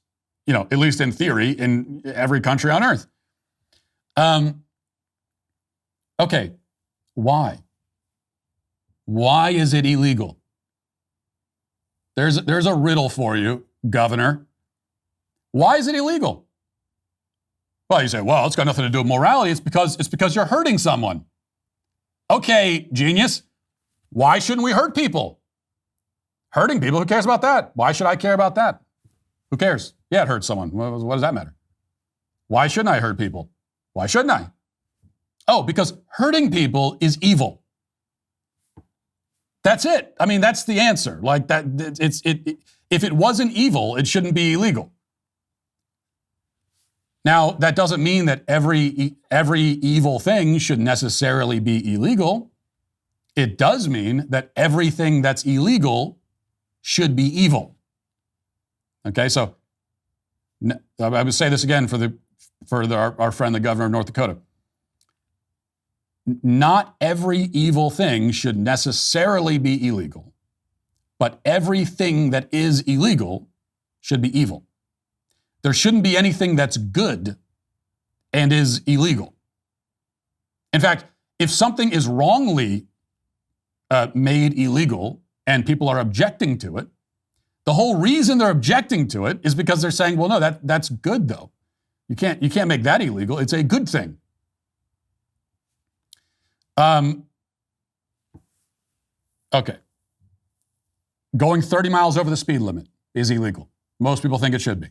at least in theory, in every country on earth. Okay, why? Why is it illegal? There's a riddle for you, Governor. Why is it illegal? Well, you say, well, it's got nothing to do with morality. It's because you're hurting someone. Okay, genius. Why shouldn't we hurt people? Hurting people, who cares about that? Why should I care about that? Who cares? Yeah, it hurts someone. What does that matter? Why shouldn't I hurt people? Why shouldn't I? Oh, because hurting people is evil. That's it. I mean, that's the answer. Like that, if it wasn't evil, it shouldn't be illegal. Now, that doesn't mean that every evil thing should necessarily be illegal. It does mean that everything that's illegal should be evil. Okay, so I would say this again for our friend, the governor of North Dakota. Not every evil thing should necessarily be illegal, but everything that is illegal should be evil. There shouldn't be anything that's good and is illegal. In fact, if something is wrongly made illegal and people are objecting to it, the whole reason they're objecting to it is because they're saying, well, no, that's good though. You can't make that illegal. It's a good thing. Okay. Going 30 miles over the speed limit is illegal. Most people think it should be.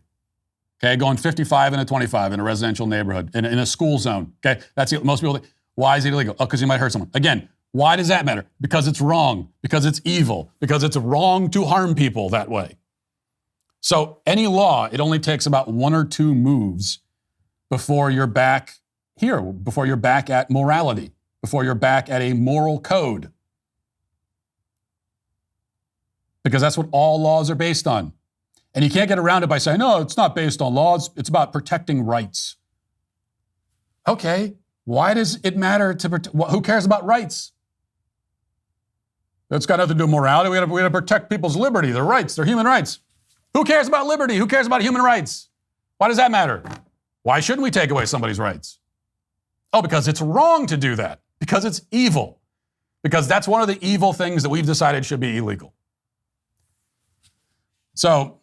Okay, going 55 and a 25 in a residential neighborhood, in a school zone. Okay, that's most people think. Why is it illegal? Oh, because you might hurt someone. Again, why does that matter? Because it's wrong, because it's evil, because it's wrong to harm people that way. So any law, it only takes about one or two moves before you're back here, before you're back at morality, before you're back at a moral code. Because that's what all laws are based on. And you can't get around it by saying, no, it's not based on laws. It's about protecting rights. Okay, why does it matter to protect? Who cares about rights? That's got nothing to do with morality. We got to protect people's liberty, their rights, their human rights. Who cares about liberty? Who cares about human rights? Why does that matter? Why shouldn't we take away somebody's rights? Oh, because it's wrong to do that. Because it's evil. Because that's one of the evil things that we've decided should be illegal. So,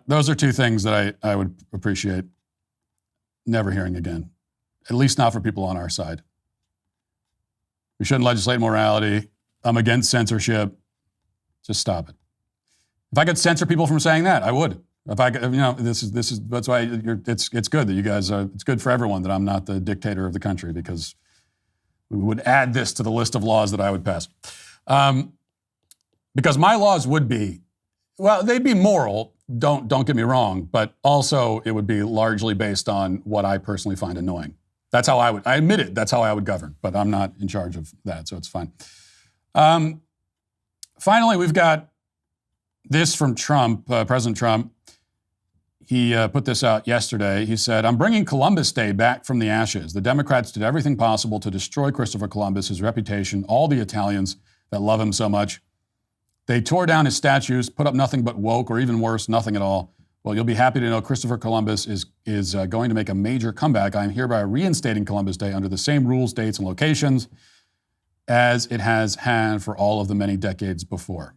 those are two things that I would appreciate never hearing again, at least not for people on our side. We shouldn't legislate morality. I'm against censorship. Just stop it. If I could censor people from saying that, I would. If I could, this is that's why it's good that you guys it's good for everyone that I'm not the dictator of the country, because we would add this to the list of laws that I would pass. Because my laws would be, well, they'd be moral. Don't get me wrong, but also it would be largely based on what I personally find annoying. That's how I admit it, that's how I would govern, but I'm not in charge of that, so it's fine. Finally, we've got this from Trump, President Trump. He put this out yesterday. He said, I'm bringing Columbus Day back from the ashes. The Democrats did everything possible to destroy Christopher Columbus, his reputation, all the Italians that love him so much. They tore down his statues, put up nothing but woke, or even worse, nothing at all. Well, you'll be happy to know Christopher Columbus is going to make a major comeback. I am hereby reinstating Columbus Day under the same rules, dates, and locations as it has had for all of the many decades before.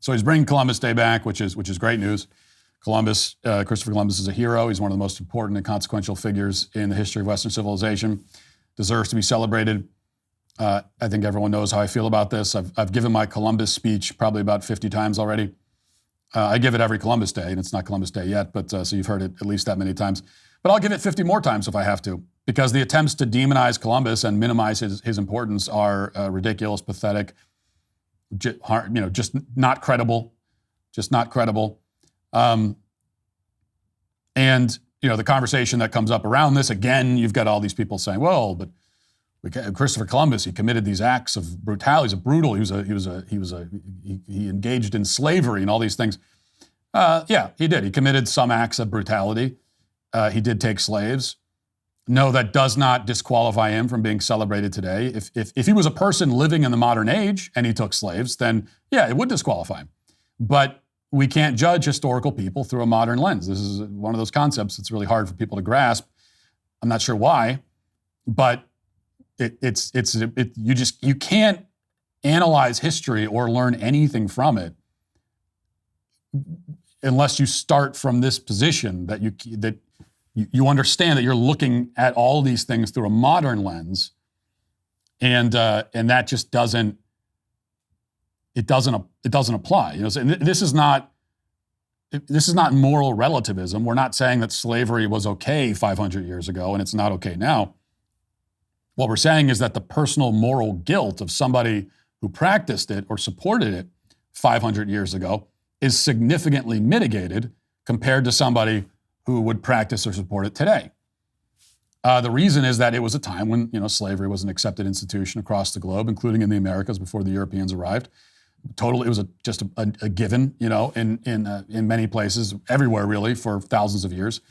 So he's bringing Columbus Day back, which is great news. Christopher Columbus is a hero. He's one of the most important and consequential figures in the history of Western civilization. Deserves to be celebrated. I think everyone knows how I feel about this. I've given my Columbus speech probably about 50 times already. I give it every Columbus Day, and it's not Columbus Day yet, but so you've heard it at least that many times. But I'll give it 50 more times if I have to, because the attempts to demonize Columbus and minimize his importance are ridiculous, pathetic, just not credible, And the conversation that comes up around this, again, you've got all these people saying, well, but Christopher Columbus, he committed these acts of brutality. He's a brutal. He engaged in slavery and all these things. Yeah, he did. He committed some acts of brutality. He did take slaves. No, that does not disqualify him from being celebrated today. If he was a person living in the modern age and he took slaves, then yeah, it would disqualify him. But we can't judge historical people through a modern lens. This is one of those concepts that's really hard for people to grasp. I'm not sure why, but you can't analyze history or learn anything from it unless you start from this position that you understand that you're looking at all these things through a modern lens, and that just doesn't apply. You know, so this is not moral relativism. We're not saying that slavery was okay 500 years ago and it's not okay now. What we're saying is that the personal moral guilt of somebody who practiced it or supported it 500 years ago is significantly mitigated compared to somebody who would practice or support it today. The reason is that it was a time when, you know, slavery was an accepted institution across the globe, including in the Americas before the Europeans arrived. Totally, it was just a given, you know, in many places, everywhere really, for thousands of years,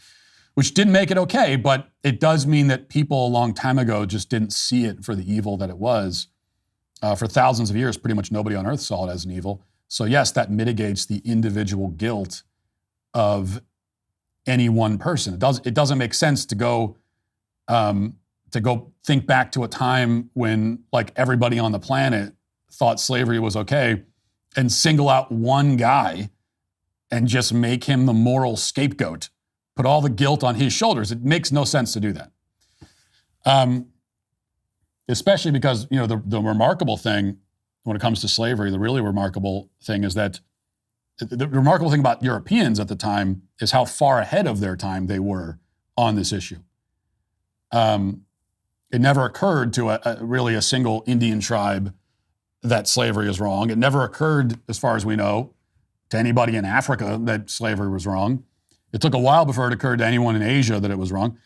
which didn't make it okay, but it does mean that people a long time ago just didn't see it for the evil that it was. For thousands of years, pretty much nobody on earth saw it as an evil. So yes, that mitigates the individual guilt of any one person. It doesn't make sense to go think back to a time when like everybody on the planet thought slavery was okay and single out one guy and just make him the moral scapegoat, put all the guilt on his shoulders. It makes no sense to do that. Especially because, you know, the remarkable thing when it comes to slavery, the really remarkable thing is that the remarkable thing about Europeans at the time is how far ahead of their time they were on this issue. It never occurred to really a single Indian tribe that slavery is wrong. It never occurred, as far as we know, to anybody in Africa that slavery was wrong. It took a while before it occurred to anyone in Asia that it was wrong.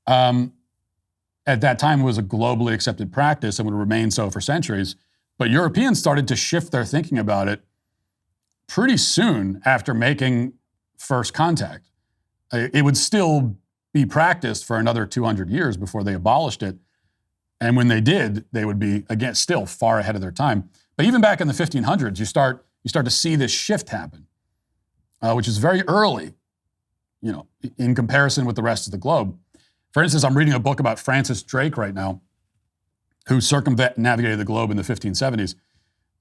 At that time, it was a globally accepted practice and would remain so for centuries. But Europeans started to shift their thinking about it pretty soon after making first contact. It would still be practiced for another 200 years before they abolished it. And when they did, they would be, again, still far ahead of their time. But even back in the 1500s, you start to see this shift happen, which is very early, you know, in comparison with the rest of the globe. For instance, I'm reading a book about Francis Drake right now, who circumnavigated the globe in the 1570s.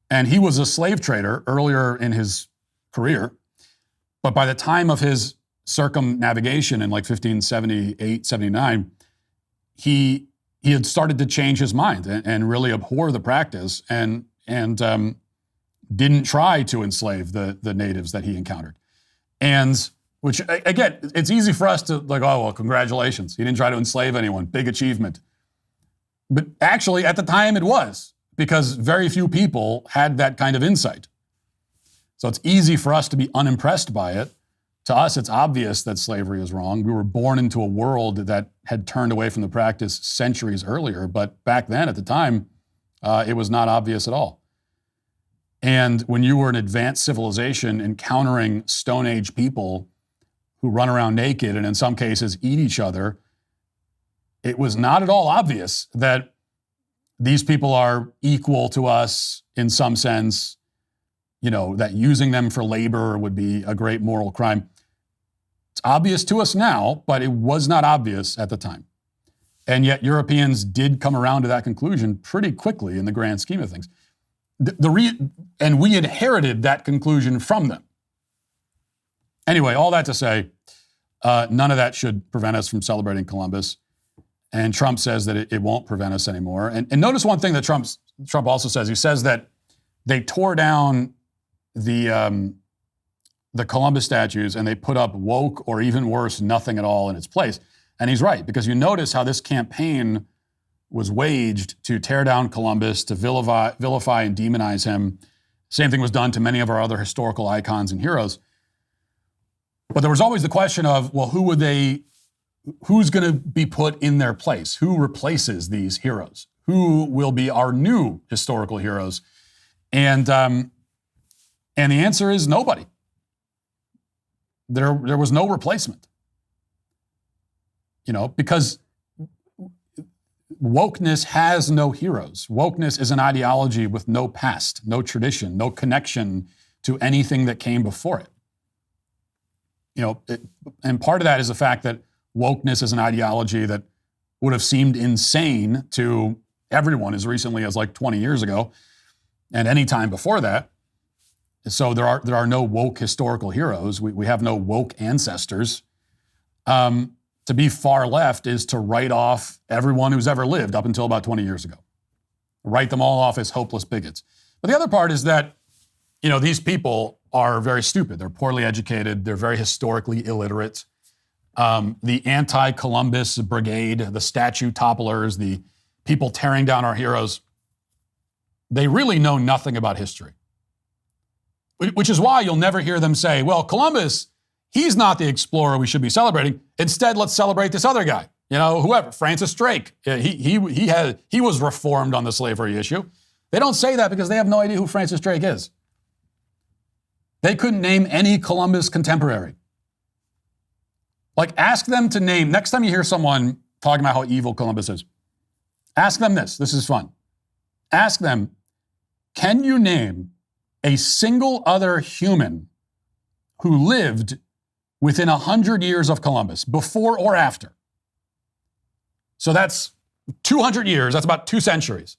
And he was a slave trader earlier in his career. But by the time of his circumnavigation in like 1578, 79, he had started to change his mind and really abhor the practice and didn't try to enslave the natives that he encountered. And which, again, it's easy for us to like, oh, well, congratulations. He didn't try to enslave anyone. Big achievement. But actually, at the time, it was, because very few people had that kind of insight. So it's easy for us to be unimpressed by it. To us, it's obvious that slavery is wrong. We were born into a world that had turned away from the practice centuries earlier, but back then, at the time, it was not obvious at all. And when you were an advanced civilization encountering Stone Age people who run around naked and in some cases eat each other, it was not at all obvious that these people are equal to us in some sense, you know, that using them for labor would be a great moral crime. It's obvious to us now, but it was not obvious at the time. And yet Europeans did come around to that conclusion pretty quickly in the grand scheme of things. And we inherited that conclusion from them. Anyway, all that to say, none of that should prevent us from celebrating Columbus. And Trump says that it won't prevent us anymore. And notice one thing that Trump also says. He says that they tore down the Columbus statues and they put up woke or even worse, nothing at all in its place. And he's right, because you notice how this campaign was waged to tear down Columbus, to vilify and demonize him. Same thing was done to many of our other historical icons and heroes. But there was always the question of, well, who's going to be put in their place? Who replaces these heroes? Who will be our new historical heroes? And the answer is nobody. There was no replacement. You know, because wokeness has no heroes. Wokeness is an ideology with no past, no tradition, no connection to anything that came before it. And part of that is the fact that wokeness is an ideology that would have seemed insane to everyone as recently as like 20 years ago and any time before that. So there are no woke historical heroes. We have no woke ancestors. To be far left is to write off everyone who's ever lived up until about 20 years ago. Write them all off as hopeless bigots. But the other part is that, these people are very stupid. They're poorly educated. They're very historically illiterate. The anti-Columbus brigade, the statue topplers, the people tearing down our heroes, they really know nothing about history. Which is why you'll never hear them say, well, Columbus, he's not the explorer we should be celebrating. Instead, let's celebrate this other guy. Whoever, Francis Drake. He was reformed on the slavery issue. They don't say that because they have no idea who Francis Drake is. They couldn't name any Columbus contemporary. Like, ask them to name, next time you hear someone talking about how evil Columbus is, ask them this. This is fun. Ask them, can you name a single other human who lived within 100 years of Columbus, before or after? So that's 200 years. That's about 2 centuries.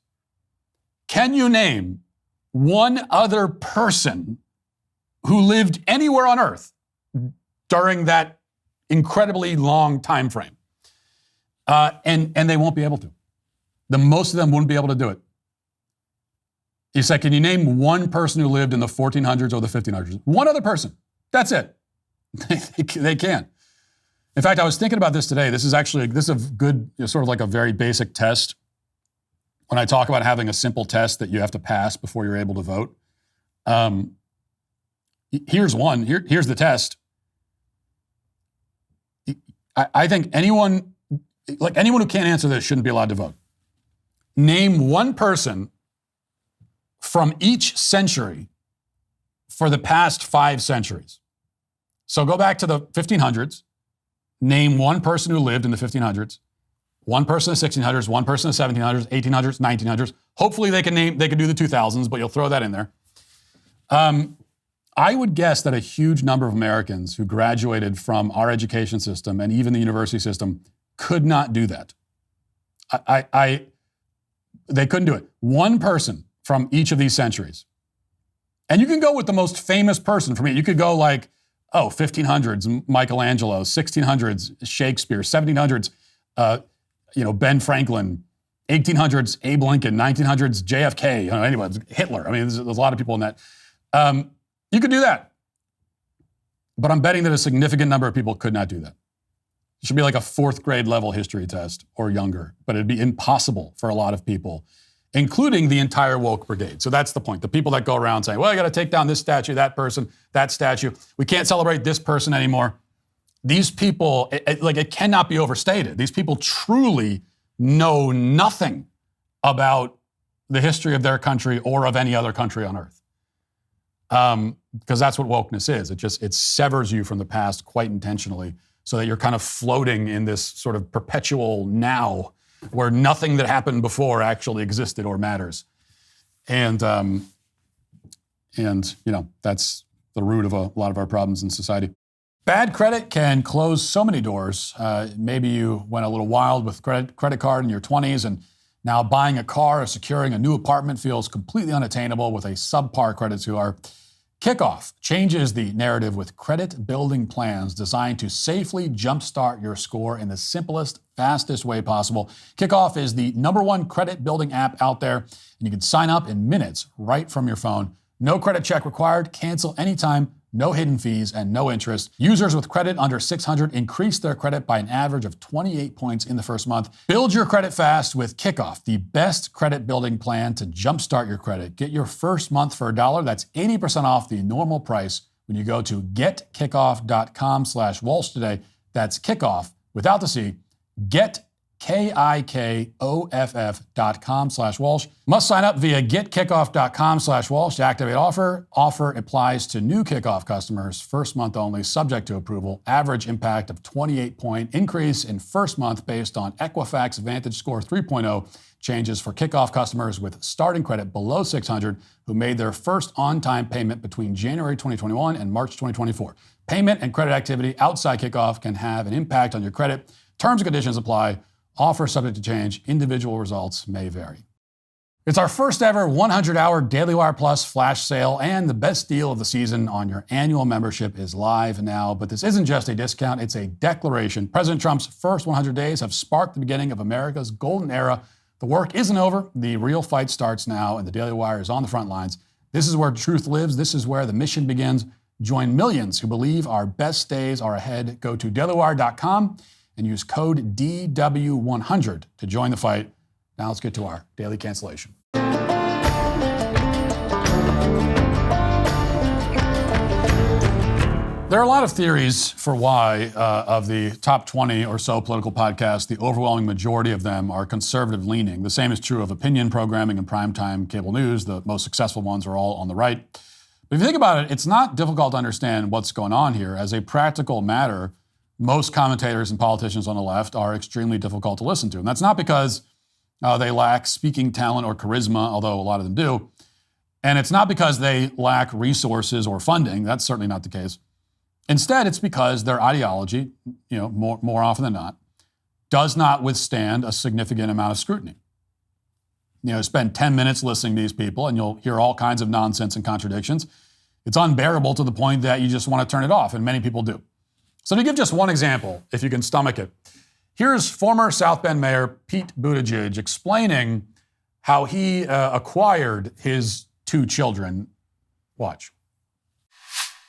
Can you name one other person who lived anywhere on Earth during that incredibly long time frame? And they won't be able to. Most of them wouldn't be able to do it. You say, can you name one person who lived in the 1400s or the 1500s? One other person. That's it. They can't. In fact, I was thinking about this today. This is a good, sort of like a very basic test. When I talk about having a simple test that you have to pass before you're able to vote. Here's one. Here's the test. I think anyone who can't answer this shouldn't be allowed to vote. Name one person from each century for the past 5 centuries. So go back to the 1500s. Name one person who lived in the 1500s, one person in the 1600s, one person in the 1700s, 1800s, 1900s. Hopefully they can do the 2000s, but you'll throw that in there. I would guess that a huge number of Americans who graduated from our education system and even the university system could not do that. They couldn't do it. One person from each of these centuries. And you can go with the most famous person for me. You could go like, 1500s, Michelangelo, 1600s, Shakespeare, 1700s, Ben Franklin, 1800s, Abe Lincoln, 1900s, JFK, anyway, Hitler. I mean, there's a lot of people in that. You could do that. But I'm betting that a significant number of people could not do that. It should be like a 4th grade level history test or younger, but it'd be impossible for a lot of people, including the entire woke brigade. So that's the point. The people that go around saying, well, you got to take down this statue, that person, that statue. We can't celebrate this person anymore. These people, it cannot be overstated. These people truly know nothing about the history of their country or of any other country on earth. Because that's what wokeness is. It severs you from the past quite intentionally so that you're kind of floating in this sort of perpetual now where nothing that happened before actually existed or matters. And that's the root of a lot of our problems in society. Bad credit can close so many doors. Maybe you went a little wild with credit card in your 20s, and now buying a car or securing a new apartment feels completely unattainable with a subpar credit score. Kickoff changes the narrative with credit-building plans designed to safely jumpstart your score in the simplest, fastest way possible. Kickoff is the #1 credit-building app out there, and you can sign up in minutes right from your phone. No credit check required, cancel anytime, no hidden fees, and no interest. Users with credit under 600 increase their credit by an average of 28 points in the first month. Build your credit fast with Kickoff, the best credit building plan to jumpstart your credit. Get your first month for $1. That's 80% off the normal price when you go to getkickoff.com/Walsh today. That's Kickoff without the C. Get KIKOFF.com/Walsh. Must sign up via getkickoff.com/Walsh to activate offer. Offer applies to new Kickoff customers. First month only, subject to approval. Average impact of 28-point increase in first month based on Equifax Vantage Score 3.0. Changes for Kickoff customers with starting credit below 600 who made their first on-time payment between January 2021 and March 2024. Payment and credit activity outside Kickoff can have an impact on your credit. Terms and conditions apply. Offer subject to change. Individual results may vary. It's our first ever 100-hour Daily Wire Plus flash sale, and the best deal of the season on your annual membership is live now. But this isn't just a discount, it's a declaration. President Trump's first 100 days have sparked the beginning of America's golden era. The work isn't over. The real fight starts now, and the Daily Wire is on the front lines. This is where truth lives. This is where the mission begins. Join millions who believe our best days are ahead. Go to dailywire.com and use code DW100 to join the fight. Now let's get to our daily cancellation. There are a lot of theories for why of the top 20 or so political podcasts, the overwhelming majority of them are conservative-leaning. The same is true of opinion programming and primetime cable news. The most successful ones are all on the right. But if you think about it, it's not difficult to understand what's going on here. As a practical matter, most commentators and politicians on the left are extremely difficult to listen to. And that's not because they lack speaking talent or charisma, although a lot of them do. And it's not because they lack resources or funding. That's certainly not the case. Instead, it's because their ideology, more often than not, does not withstand a significant amount of scrutiny. Spend 10 minutes listening to these people and you'll hear all kinds of nonsense and contradictions. It's unbearable to the point that you just want to turn it off, and many people do. So to give just one example, if you can stomach it, here's former South Bend Mayor Pete Buttigieg explaining how he acquired his 2 children. Watch.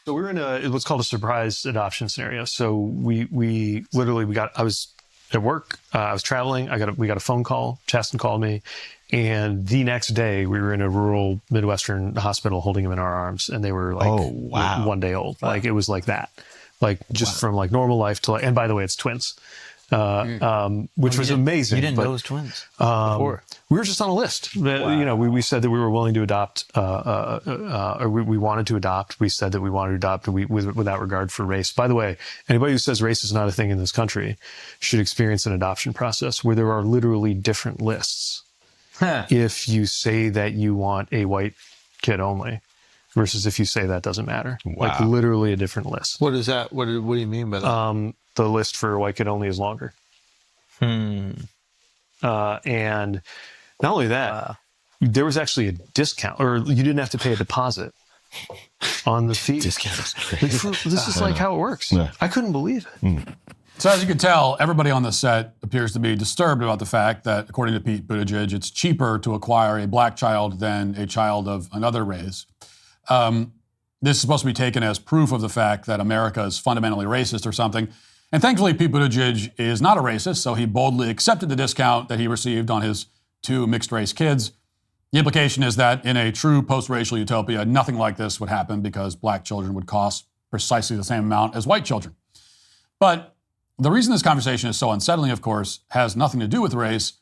So we were in what's called a surprise adoption scenario. So we I was at work, I was traveling, we got a phone call, Chasten called me, and the next day we were in a rural Midwestern hospital holding him in our arms, and they were like 1 day old. Wow. Like it was like that. Like just from like normal life to and by the way, it's twins, which was amazing. You didn't know it was twins before. We were just on a list. Wow. We said that we were willing to adopt, or we wanted to adopt. We said that we wanted to adopt without regard for race. By the way, anybody who says race is not a thing in this country should experience an adoption process where there are literally different lists. If you say that you want a white kid only, versus if you say that doesn't matter. Wow. Like literally a different list. What is that? What do you mean by that? The list for white kid only is longer. And not only that, there was actually a discount, or you didn't have to pay a deposit on the fee. Discount. This is like how it works. Yeah. I couldn't believe it. So as you can tell, everybody on the set appears to be disturbed about the fact that, according to Pete Buttigieg, it's cheaper to acquire a black child than a child of another race. This is supposed to be taken as proof of the fact that America is fundamentally racist or something. And thankfully, Pete Buttigieg is not a racist, so he boldly accepted the discount that he received on his 2 mixed-race kids. The implication is that in a true post-racial utopia, nothing like this would happen because black children would cost precisely the same amount as white children. But the reason this conversation is so unsettling, of course, has nothing to do with race.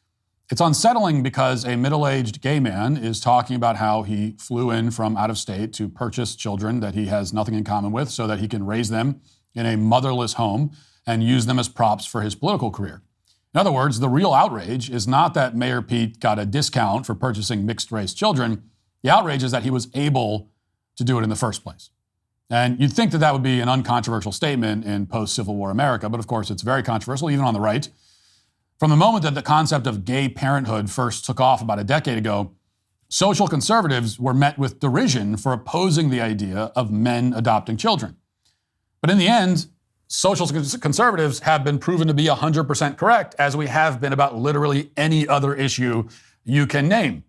It's unsettling because a middle-aged gay man is talking about how he flew in from out of state to purchase children that he has nothing in common with so that he can raise them in a motherless home and use them as props for his political career. In other words, the real outrage is not that Mayor Pete got a discount for purchasing mixed-race children. The outrage is that he was able to do it in the first place. And you'd think that that would be an uncontroversial statement in post-Civil War America, but of course it's very controversial, even on the right. From the moment that the concept of gay parenthood first took off about a decade ago, social conservatives were met with derision for opposing the idea of men adopting children. But in the end, social conservatives have been proven to be 100% correct, as we have been about literally any other issue you can name.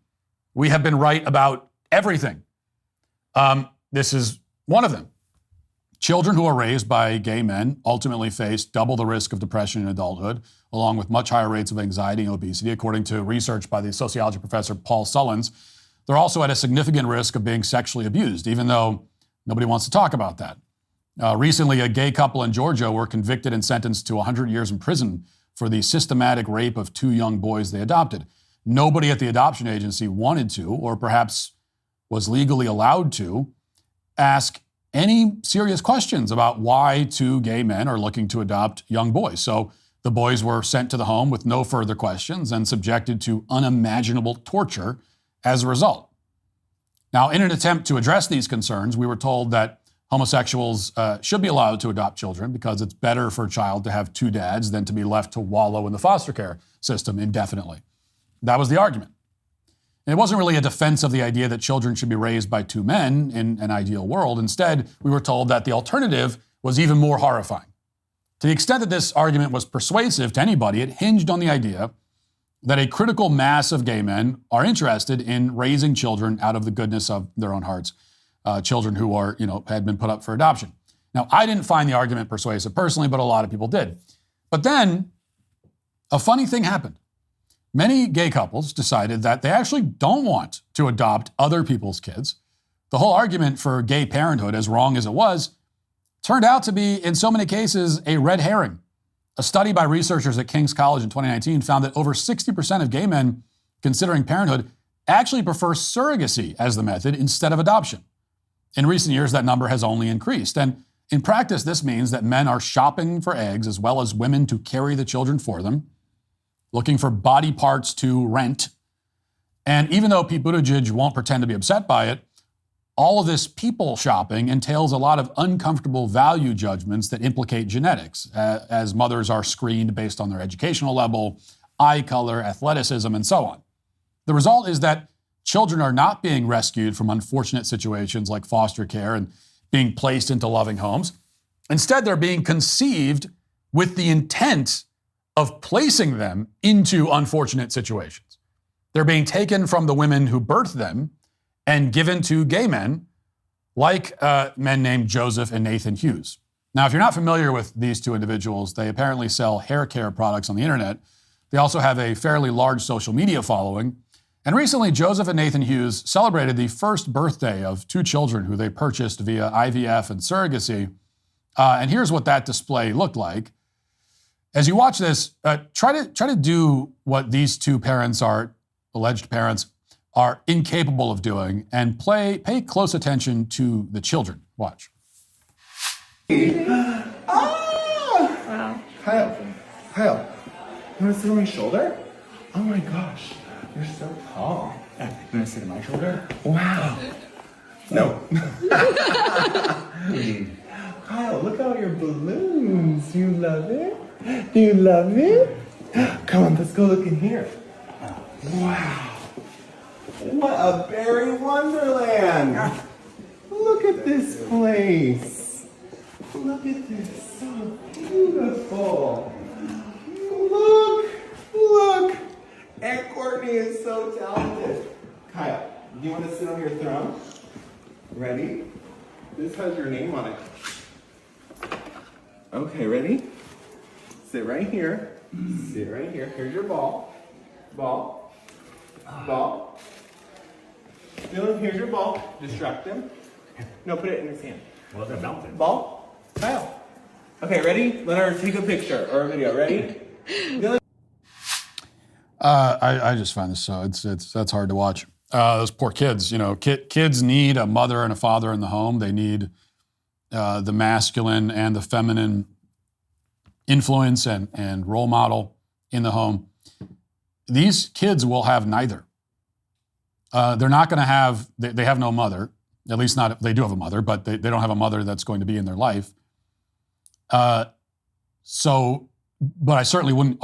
We have been right about everything. This is one of them. Children who are raised by gay men ultimately face double the risk of depression in adulthood, along with much higher rates of anxiety and obesity, according to research by the sociology professor Paul Sullins. They're also at a significant risk of being sexually abused, even though nobody wants to talk about that. Recently, a gay couple in Georgia were convicted and sentenced to 100 years in prison for the systematic rape of 2 young boys they adopted. Nobody at the adoption agency wanted to, or perhaps was legally allowed to, ask any serious questions about why 2 gay men are looking to adopt young boys. So the boys were sent to the home with no further questions and subjected to unimaginable torture as a result. Now, in an attempt to address these concerns, we were told that homosexuals should be allowed to adopt children because it's better for a child to have 2 dads than to be left to wallow in the foster care system indefinitely. That was the argument. And it wasn't really a defense of the idea that children should be raised by 2 men in an ideal world. Instead, we were told that the alternative was even more horrifying. To the extent that this argument was persuasive to anybody, it hinged on the idea that a critical mass of gay men are interested in raising children out of the goodness of their own hearts, children who are, had been put up for adoption. Now, I didn't find the argument persuasive personally, but a lot of people did. But then a funny thing happened. Many gay couples decided that they actually don't want to adopt other people's kids. The whole argument for gay parenthood, as wrong as it was, turned out to be, in so many cases, a red herring. A study by researchers at King's College in 2019 found that over 60% of gay men considering parenthood actually prefer surrogacy as the method instead of adoption. In recent years, that number has only increased. And in practice, this means that men are shopping for eggs as well as women to carry the children for them, looking for body parts to rent. And even though Pete Buttigieg won't pretend to be upset by it, all of this people shopping entails a lot of uncomfortable value judgments that implicate genetics, as mothers are screened based on their educational level, eye color, athleticism, and so on. The result is that children are not being rescued from unfortunate situations like foster care and being placed into loving homes. Instead, they're being conceived with the intent of placing them into unfortunate situations. They're being taken from the women who birthed them and given to gay men, like men named Joseph and Nathan Hughes. Now, if you're not familiar with these 2 individuals, they apparently sell hair care products on the internet. They also have a fairly large social media following. And recently, Joseph and Nathan Hughes celebrated the first birthday of 2 children who they purchased via IVF and surrogacy. And here's what that display looked like. As you watch this, try to do what these 2 parents alleged parents, are incapable of doing, and pay close attention to the children. Watch. Oh! Wow. Kyle, you want to sit on my shoulder? Oh my gosh, you're so tall. You want to sit on my shoulder? Wow. No. Kyle, look at all your balloons. Do you love it? Do you love it? Come on, let's go look in here. Wow. What a berry wonderland! Look at this place. Look at this, so beautiful. Look. Aunt Courtney is so talented. Kyle, do you want to sit on your throne? Ready? This has your name on it. Okay, ready? Sit right here. Sit right here. Here's your ball. Ball. Dylan, here's your ball. Distract him. No, put it in his hand. Well, they're bouncing. Ball. Kyle. Okay, ready? Let her take a picture or a video. Ready? Dylan. I just find this that's hard to watch. Those poor kids. Kids need a mother and a father in the home. They need the masculine and the feminine influence and role model in the home. These kids will have neither. They're not going to have, they have no mother, at least not, they do have a mother, but they don't have a mother that's going to be in their life. But I certainly wouldn't,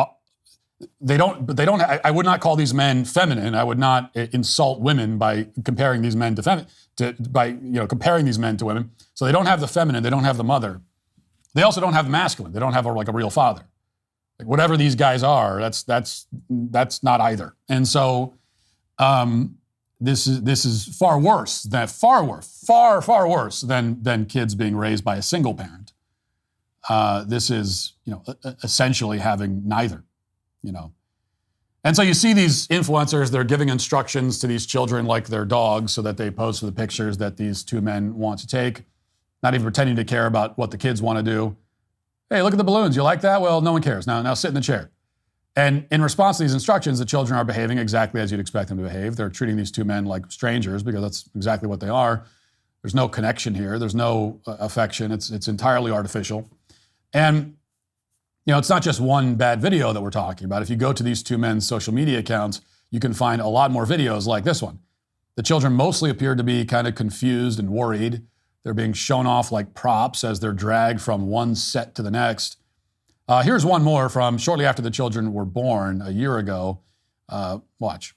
I would not call these men feminine. I would not insult women by comparing these men comparing these men to women. So they don't have the feminine, they don't have the mother. They also don't have the masculine. They don't have a real father. Like whatever these guys are, that's not either. And so, this is far worse than kids being raised by a single parent. This is, essentially having neither, And so you see these influencers, they're giving instructions to these children like they're dogs so that they pose for the pictures that these 2 men want to take, not even pretending to care about what the kids want to do. Hey, look at the balloons. You like that? Well, no one cares. Now sit in the chair. And in response to these instructions, the children are behaving exactly as you'd expect them to behave. They're treating these two men like strangers because that's exactly what they are. There's no connection here. There's no affection. It's entirely artificial. And, it's not just one bad video that we're talking about. If you go to these two men's social media accounts, you can find a lot more videos like this one. The children mostly appear to be kind of confused and worried. They're being shown off like props as they're dragged from one set to the next. Here's one more from shortly after the children were born a year ago. Watch.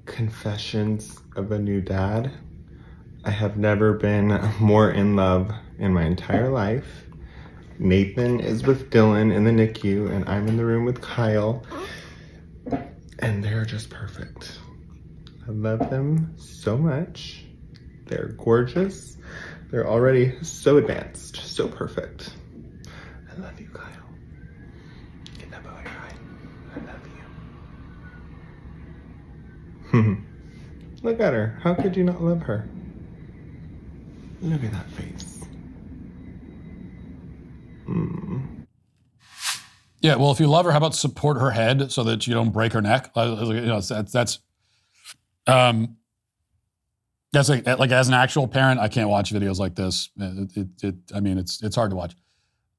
Confessions of a New Dad. I have never been more in love in my entire life. Nathan is with Dylan in the NICU, and I'm in the room with Kyle. And they're just perfect. I love them so much. They're gorgeous. They're already so advanced, so perfect. I love you, Kyle. Get that bow in your eye. I love you. Look at her. How could you not love her? Look at that face. Yeah, well, if you love her, how about support her head so that you don't break her neck? That's like as an actual parent, I can't watch videos like this. It's hard to watch.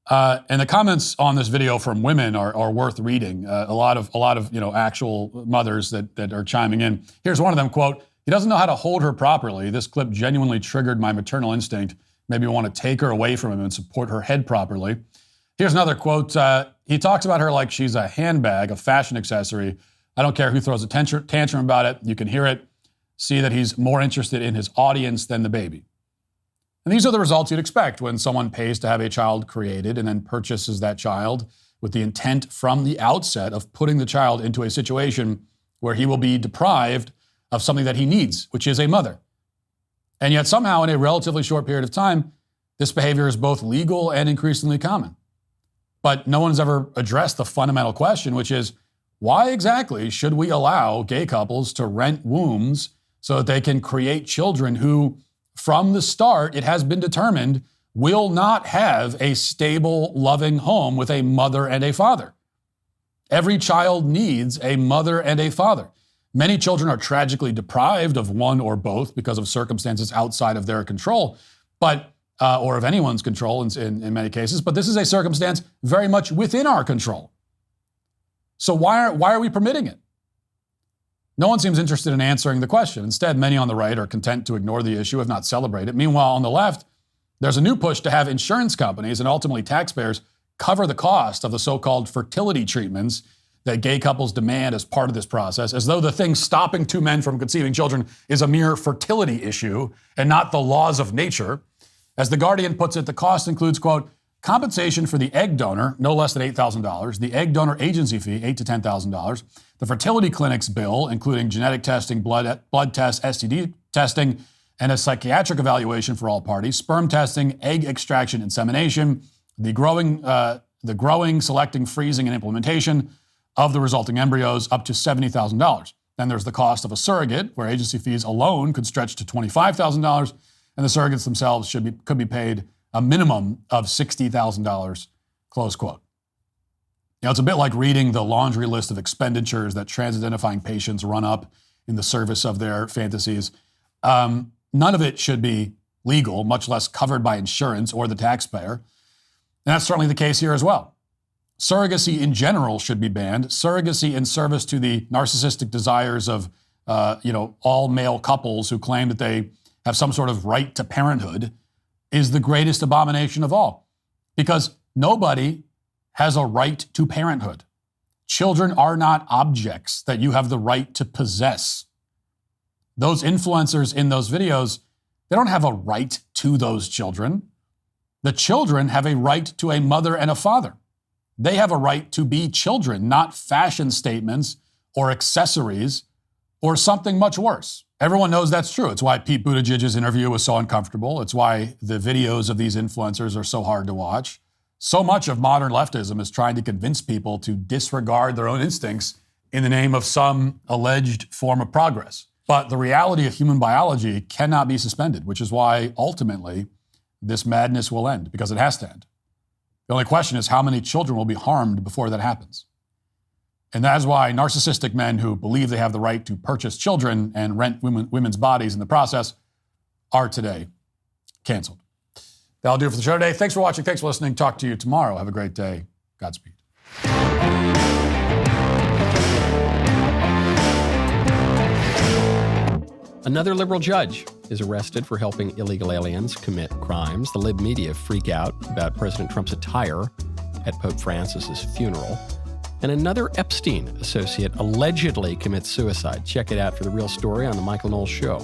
And the comments on this video from women are worth reading. A lot of actual mothers that are chiming in. Here's one of them, quote, "He doesn't know how to hold her properly. This clip genuinely triggered my maternal instinct. Maybe want to take her away from him and support her head properly." Here's another quote. He talks about her like she's a handbag, a fashion accessory. I don't care who throws a tantrum about it. You can hear it. See that he's more interested in his audience than the baby. And these are the results you'd expect when someone pays to have a child created and then purchases that child with the intent from the outset of putting the child into a situation where he will be deprived of something that he needs, which is a mother. And yet somehow in a relatively short period of time, this behavior is both legal and increasingly common. But no one's ever addressed the fundamental question, which is, why exactly should we allow gay couples to rent wombs so that they can create children who, from the start, it has been determined, will not have a stable, loving home with a mother and a father? Every child needs a mother and a father. Many children are tragically deprived of one or both because of circumstances outside of their control, or of anyone's control in many cases. But this is a circumstance very much within our control. So why are we permitting it? No one seems interested in answering the question. Instead, many on the right are content to ignore the issue, if not celebrate it. Meanwhile, on the left, there's a new push to have insurance companies and ultimately taxpayers cover the cost of the so-called fertility treatments that gay couples demand as part of this process, as though the thing stopping two men from conceiving children is a mere fertility issue and not the laws of nature. As The Guardian puts it, the cost includes, quote, compensation for the egg donor, no less than $8,000, the egg donor agency fee, $8,000 to $10,000, the fertility clinic's bill, including genetic testing, blood tests, STD testing, and a psychiatric evaluation for all parties, sperm testing, egg extraction, insemination, the growing, selecting, freezing, and implementation of the resulting embryos, up to $70,000. Then there's the cost of a surrogate, where agency fees alone could stretch to $25,000, and the surrogates themselves could be paid a minimum of $60,000, close quote. It's a bit like reading the laundry list of expenditures that trans-identifying patients run up in the service of their fantasies. None of it should be legal, much less covered by insurance or the taxpayer. And that's certainly the case here as well. Surrogacy in general should be banned. Surrogacy in service to the narcissistic desires of, all male couples who claim that they have some sort of right to parenthood is the greatest abomination of all. Because nobody has a right to parenthood. Children are not objects that you have the right to possess. Those influencers in those videos, they don't have a right to those children. The children have a right to a mother and a father. They have a right to be children, not fashion statements or accessories or something much worse. Everyone knows that's true. It's why Pete Buttigieg's interview was so uncomfortable. It's why the videos of these influencers are so hard to watch. So much of modern leftism is trying to convince people to disregard their own instincts in the name of some alleged form of progress. But the reality of human biology cannot be suspended, which is why ultimately this madness will end, because it has to end. The only question is how many children will be harmed before that happens. And that's why narcissistic men who believe they have the right to purchase children and rent women's bodies in the process are today canceled. That'll do it for the show today. Thanks for watching. Thanks for listening. Talk to you tomorrow. Have a great day. Godspeed. Another liberal judge is arrested for helping illegal aliens commit crimes. The lib media freak out about President Trump's attire at Pope Francis's funeral. And another Epstein associate allegedly commits suicide. Check it out for the real story on The Michael Knowles Show.